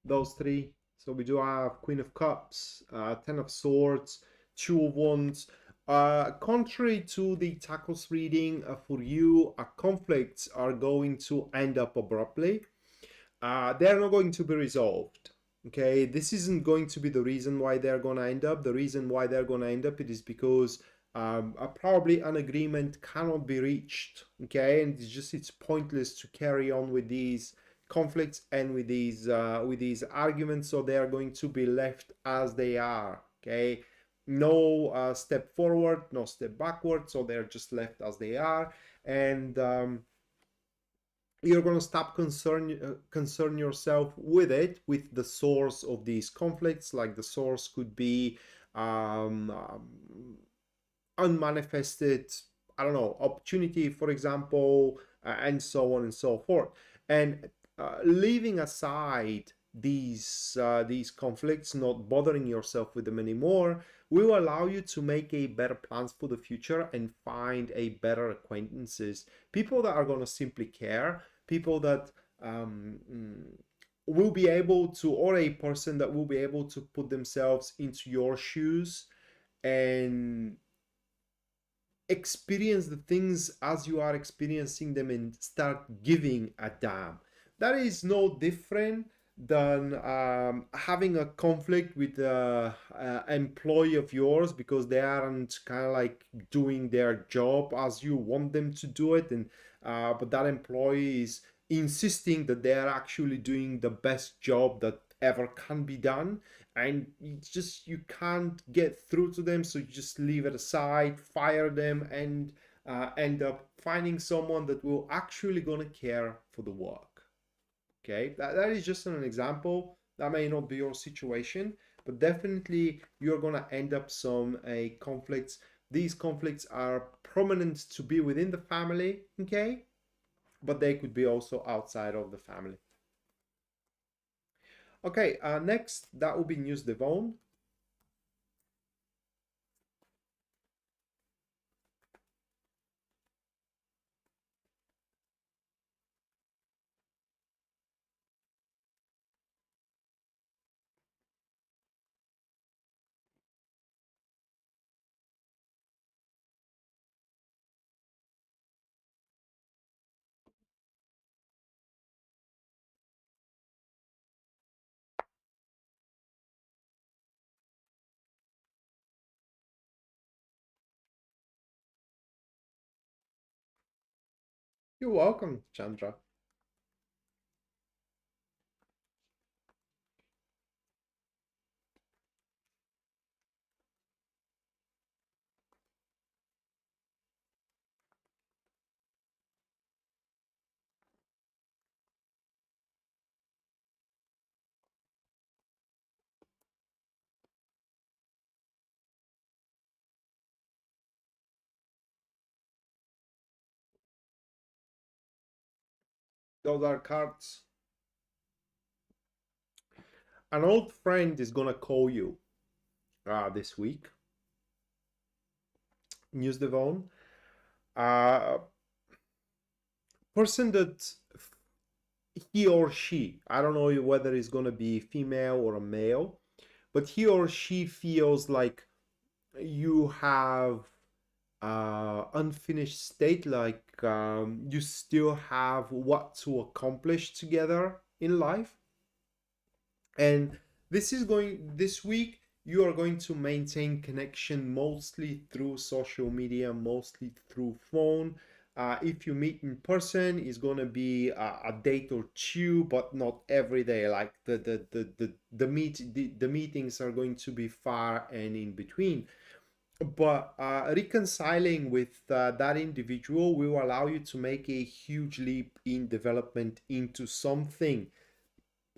Those three. So we do have Queen of Cups, Ten of Swords, Two of Wands. Contrary to the Tackles reading, for you, conflicts are going to end up abruptly. They're not going to be resolved. Okay, this isn't going to be the reason why they're going to end up. The reason why they're going to end up, it is because probably an agreement cannot be reached. Okay, and it's pointless to carry on with these conflicts and with these arguments. So they are going to be left as they are. Okay, no step forward, no step backward. So they're just left as they are, and you're going to stop concern yourself with the source of these conflicts. Like the source could be unmanifested, I don't know, opportunity, for example, and so on and so forth. And leaving aside these conflicts, not bothering yourself with them anymore, will allow you to make a better plans for the future and find a better acquaintances, people that are going to simply care, people that will be able to, or a person that will be able to put themselves into your shoes and experience the things as you are experiencing them and start giving a damn. That is no different than having a conflict with the employee of yours because they aren't kind of like doing their job as you want them to do it, and but that employee is insisting that they are actually doing the best job that ever can be done, and it's just you can't get through to them, so you just leave it aside, fire them, and end up finding someone that will actually gonna care for the work. Okay, that is just an example. That may not be your situation, but definitely you're gonna end up some conflicts. These conflicts are prominent to be within the family, okay, but they could be also outside of the family. Okay, next that will be news Devon. You're welcome, Chandra. Those are cards. An old friend is gonna call you this week. News Devon. Uh, person that he or she, I don't know whether it's going to be female or a male, but he or she feels like you have unfinished state, like you still have what to accomplish together in life. And this week you are going to maintain connection mostly through social media, mostly through phone. If you meet in person, it's going to be a date or two, but not every day. Like the meetings are going to be far and in between. But reconciling with that individual will allow you to make a huge leap in development into something.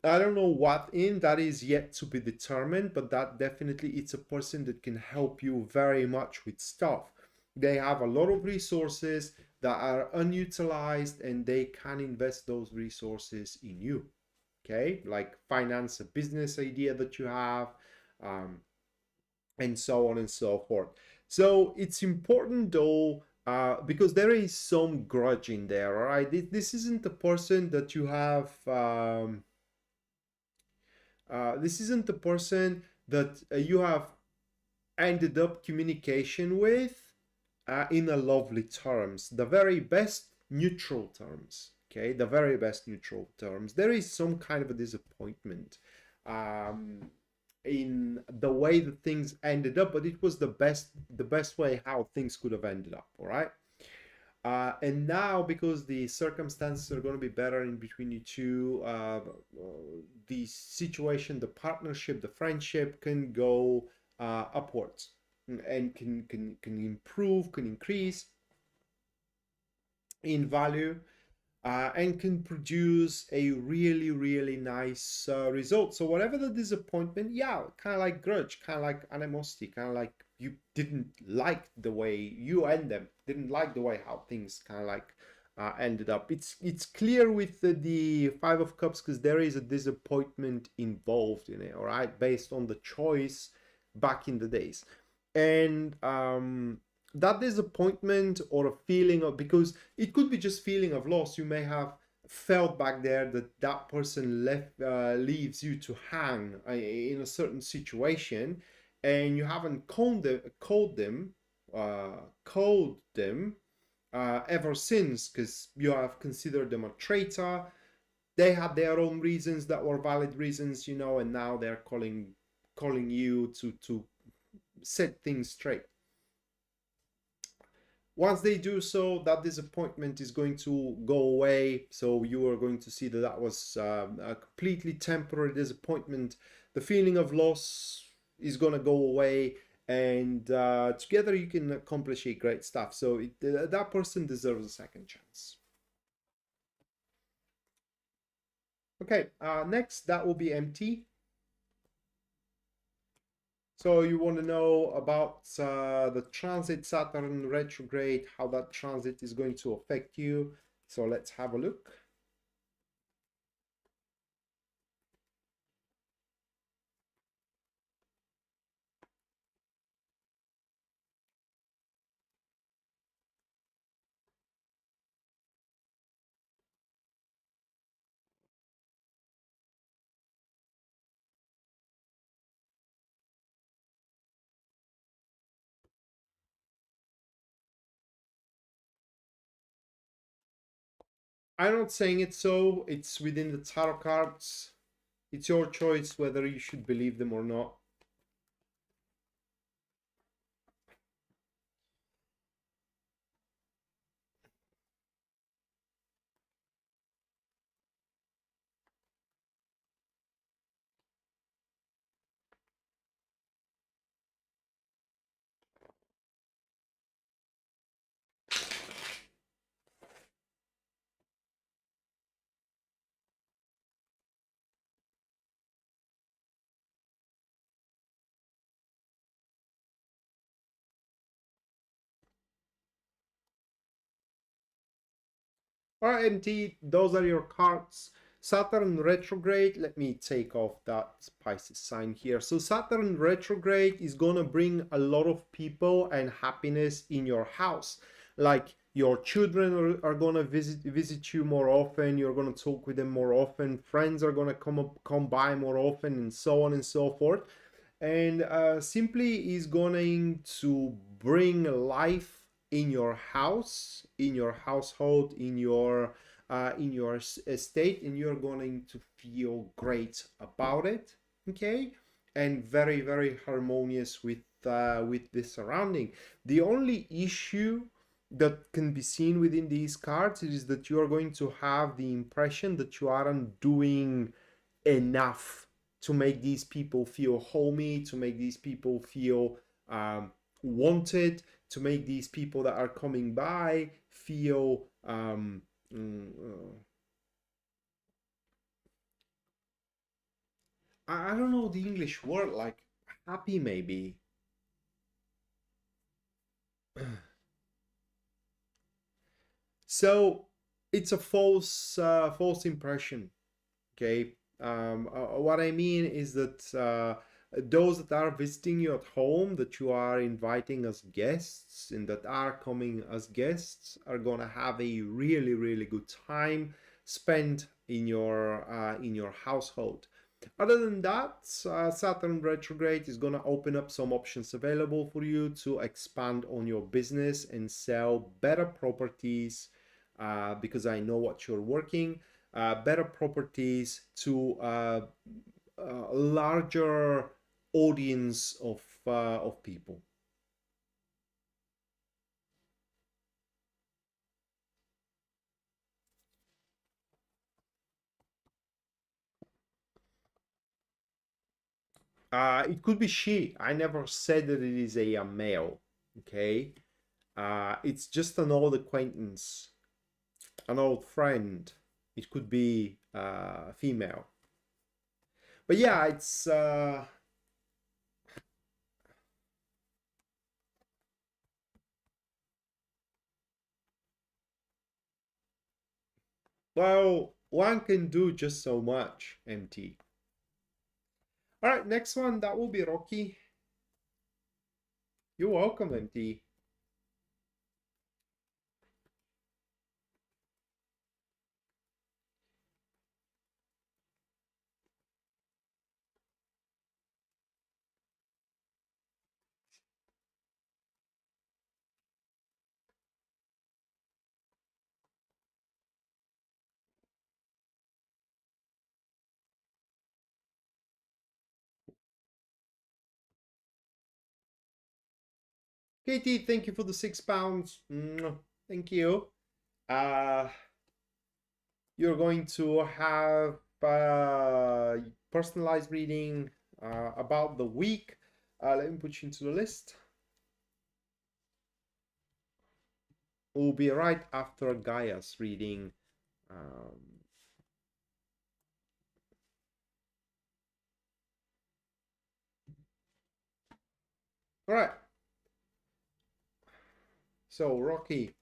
I don't know what in that is yet to be determined, but that definitely it's a person that can help you very much with stuff. They have a lot of resources that are unutilized and they can invest those resources in you. Okay, like finance a business idea that you have, um, and so on and so forth. So it's important though, because there is some grudge in there, all right? This isn't a person that you have. This isn't the person that you have ended up communication with in a lovely terms, the very best neutral terms. Okay, the very best neutral terms. There is some kind of a disappointment in the way that things ended up, but it was the best way how things could have ended up. All right. And now, because the circumstances are going to be better in between you two, the situation, the partnership, the friendship can go upwards and can improve, can increase in value, and can produce a really, really nice result. So whatever the disappointment, yeah, kind of like grudge, kind of like animosity, kind of like you didn't like the way you end them, didn't like the way how things kind of like ended up. It's clear with the Five of Cups because there is a disappointment involved in it, all right, based on the choice back in the days. And that disappointment or a feeling of, because it could be just feeling of loss, you may have felt back there that that person left leaves you to hang in a certain situation, and you haven't called them ever since because you have considered them a traitor. they had their own reasons that were valid reasons, and now they're calling you to set things straight. Once they do so, that disappointment is going to go away. So you are going to see that that was a completely temporary disappointment. The feeling of loss is going to go away, and together you can accomplish a great stuff. So that person deserves a second chance. Okay, next that will be MT. So you want to know about the transit Saturn retrograde, how that transit is going to affect you. So let's have a look. I'm not saying it so. It's within the tarot cards. It's your choice whether you should believe them or not. All right, MT, those are your cards. Saturn retrograde, let me take off that Pisces sign here. So Saturn retrograde is gonna bring a lot of people and happiness in your house. Like your children are gonna visit you more often, you're gonna talk with them more often, friends are gonna come by more often, and so on and so forth. And simply is going to bring life in your house, in your household, in your estate, and you're going to feel great about it. Okay, and very very harmonious with the surrounding. The only issue that can be seen within these cards is that you are going to have the impression that you aren't doing enough to make these people feel homey, to make these people feel wanted, to make these people that are coming by feel I don't know the English word, like happy maybe. So it's a false impression. Okay. What I mean is that those that are visiting you at home, that you are inviting as guests and that are coming as guests, are gonna have a really really good time spent in your household. Other than that, Saturn retrograde is gonna open up some options available for you to expand on your business and sell better properties, because I know what you're working, better properties to a larger audience of people. It could be she. I never said that it is a male. Okay, it's just an old acquaintance, an old friend. It could be female. But yeah, it's well, one can do just so much. MT. All right, next one that will be Rocky. You're welcome, MT. Katie, thank you for the £6. Thank you. Uh, you're going to have personalized reading about the week. Let me put you into the list. We'll be right after Gaia's reading. Um, all right. So, Rocky,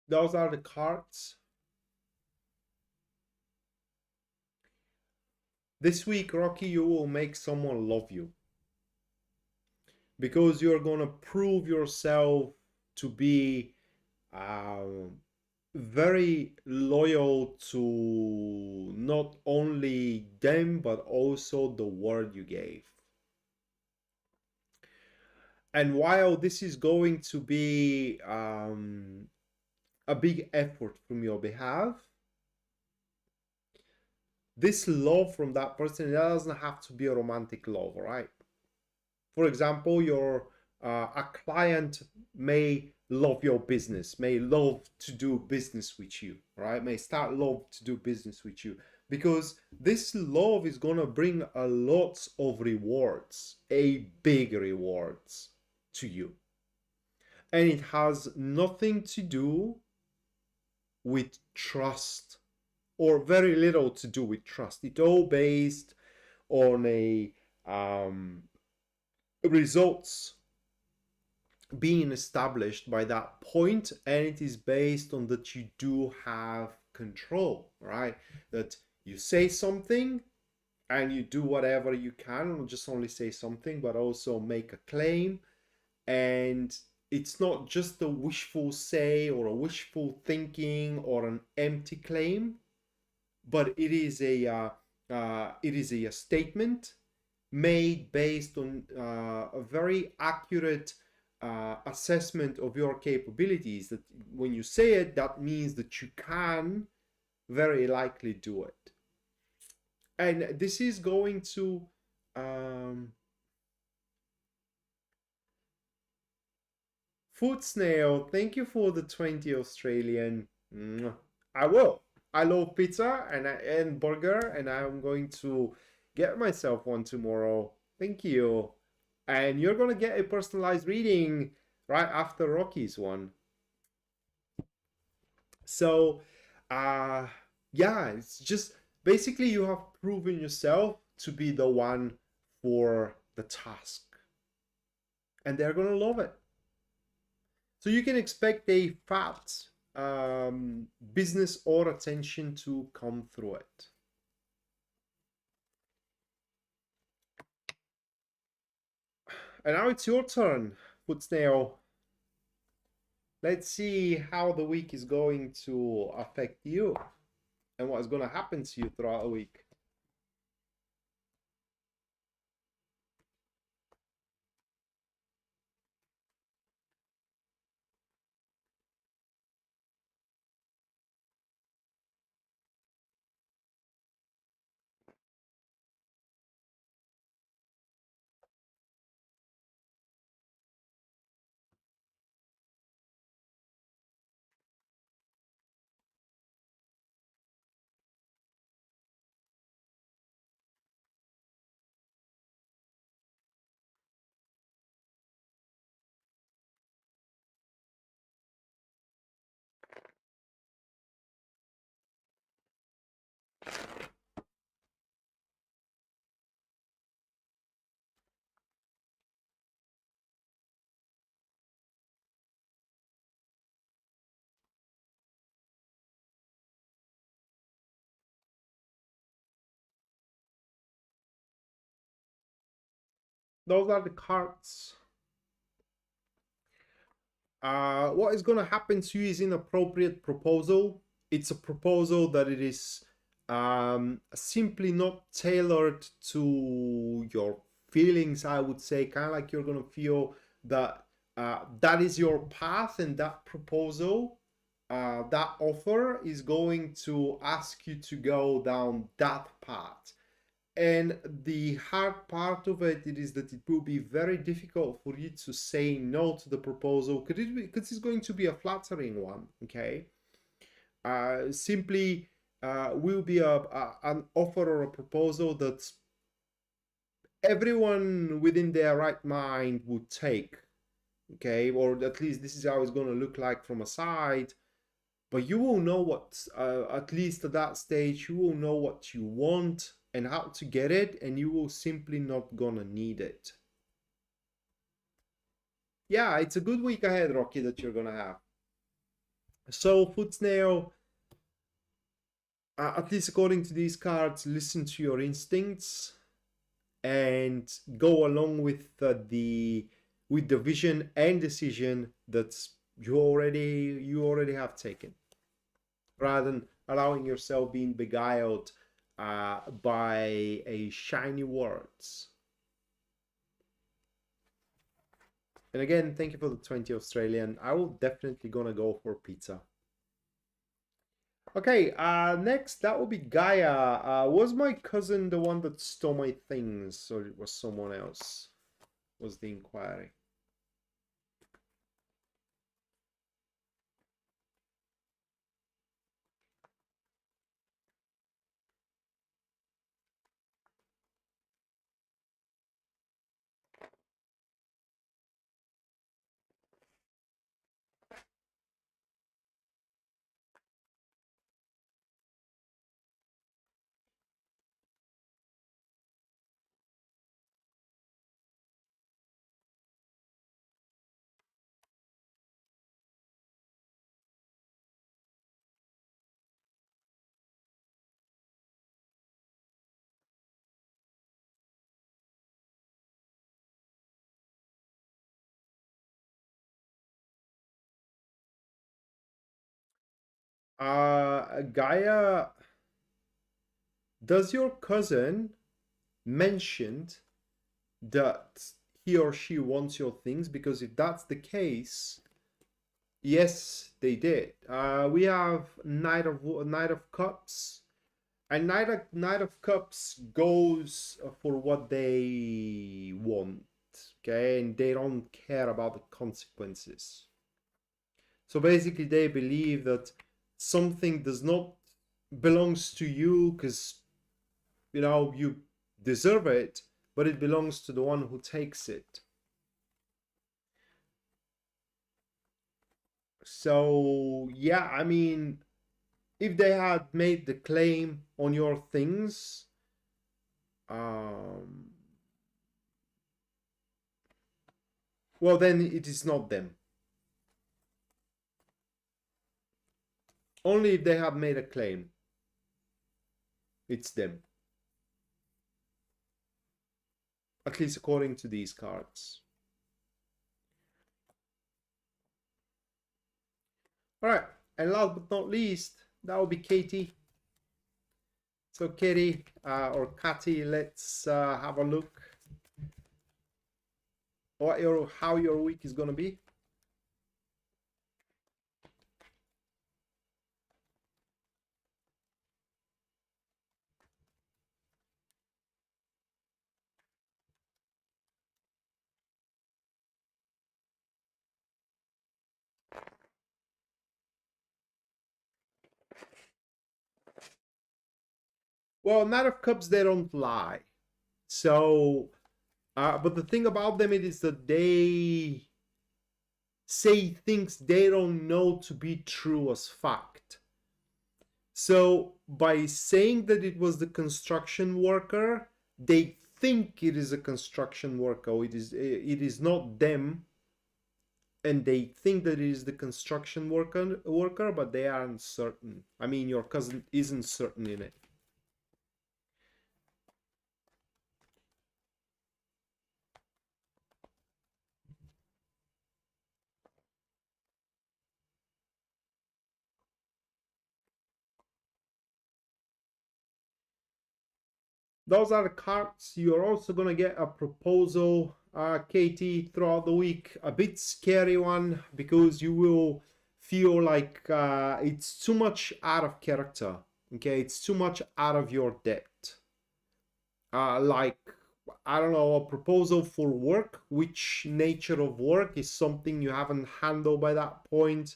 those are the cards. This week, Rocky, you will make someone love you because you're going to prove yourself to be um, very loyal to not only them but also the word you gave. And while this is going to be a big effort from your behalf, this love from that person, it doesn't have to be a romantic love, right? For example, your a client may love your business, may love to do business with you, right? May start love to do business with you because this love is gonna bring a lot of rewards, a big rewards to you, and it has nothing to do with trust or very little to do with trust. It's all based on a results being established by that point, and it is based on that you do have control, right? That you say something and you do whatever you can, not just only say something but also make a claim, and it's not just a wishful say or a wishful thinking or an empty claim, but it is a statement made based on a very accurate assessment of your capabilities. That when you say it, that means that you can very likely do it. And this is going to um, Food Snail, thank you for the 20 Australian. I will. I love pizza and burger, and I'm going to get myself one tomorrow. Thank you. And you're going to get a personalized reading right after Rocky's one. So, uh, yeah, it's just basically you have proven yourself to be the one for the task, and they're going to love it. So you can expect a fat business or attention to come through it. And now it's your turn, Foot Snail. Let's see how the week is going to affect you and what's going to happen to you throughout the week. those are the cards. What is going to happen to you is inappropriate proposal. It's a proposal that it is simply not tailored to your feelings, I would say. Kind of like you're going to feel that that is your path, and that proposal, that offer is going to ask you to go down that path. And the hard part of it is that it will be very difficult for you to say no to the proposal because it's going to be a flattering one. Okay, simply will be an offer or a proposal that everyone within their right mind would take. Okay, or at least this is how it's going to look like from a side. But you will know what, at least at that stage, you will know what you want and how to get it, and you will simply not gonna need it. Yeah, it's a good week ahead, Rocky, that you're gonna have. So, foot snail, at least according to these cards, listen to your instincts and go along with the vision and decision that you already have taken, rather than allowing yourself being beguiled by a shiny words. And again, thank you for the 20 Australian. I will definitely gonna go for pizza. Okay, next that will be Gaia. Was my cousin the one that stole my things, or it was someone else? Was the inquiry. Gaia, does your cousin mentioned that he or she wants your things? Because if that's the case, yes, they did. We have Knight of Cups, and Knight of Cups goes for what they want, okay, and they don't care about the consequences. So basically, they believe that something does not belongs to you because you deserve it, but it belongs to the one who takes it. So yeah, I mean, if they had made the claim on your things, um, well, then it is not them. Only if they have made a claim, it's them. At least according to these cards. All right, and last but not least, that will be Katie. So Katie, or Katy, let's have a look how your week is gonna be. Well, Knight of Cups, they don't lie. So, but the thing about them, it is that they say things they don't know to be true as fact. So, by saying that it was the construction worker, they think it is a construction worker. It is not them, and they think that it is the construction worker, but they aren't certain. I mean, your cousin isn't certain in it. those are the cards. You're also gonna get a proposal, Katie, throughout the week. A bit scary one because you will feel like it's too much out of character. Okay, it's too much out of your depth. Like, I don't know, a proposal for work. Which nature of work is something you haven't handled by that point,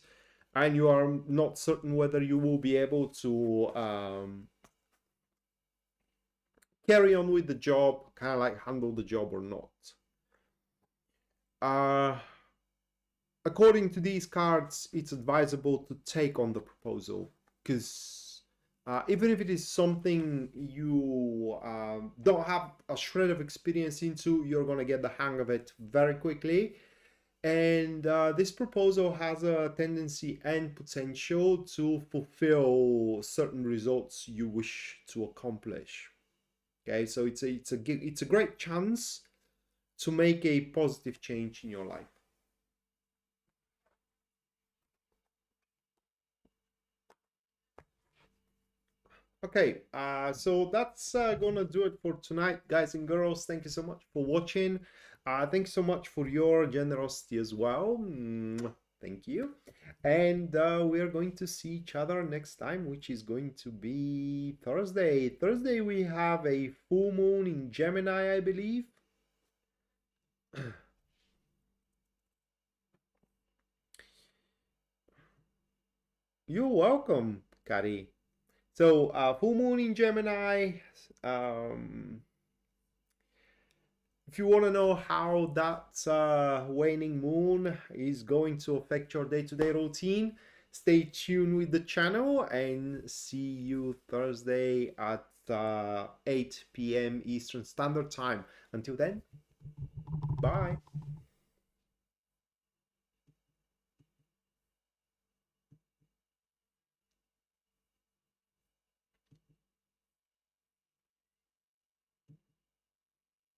and you are not certain whether you will be able to carry on with the job, kind of like handle the job or not. Uh, According to these cards, it's advisable to take on the proposal because even if it is something you don't have a shred of experience into, you're going to get the hang of it very quickly. And this proposal has a tendency and potential to fulfill certain results you wish to accomplish. Okay, so it's a great chance to make a positive change in your life. Okay, so that's gonna do it for tonight, guys and girls. Thank you so much for watching. Thanks so much for your generosity as well. Thank you. And we are going to see each other next time, which is going to be Thursday. Thursday, we have a full moon in Gemini, I believe. You're welcome, Kari. So, full moon in Gemini. Um, if you want to know how that waning moon is going to affect your day-to-day routine, stay tuned with the channel and see you Thursday at 8 p.m. Eastern Standard Time. Until then, bye.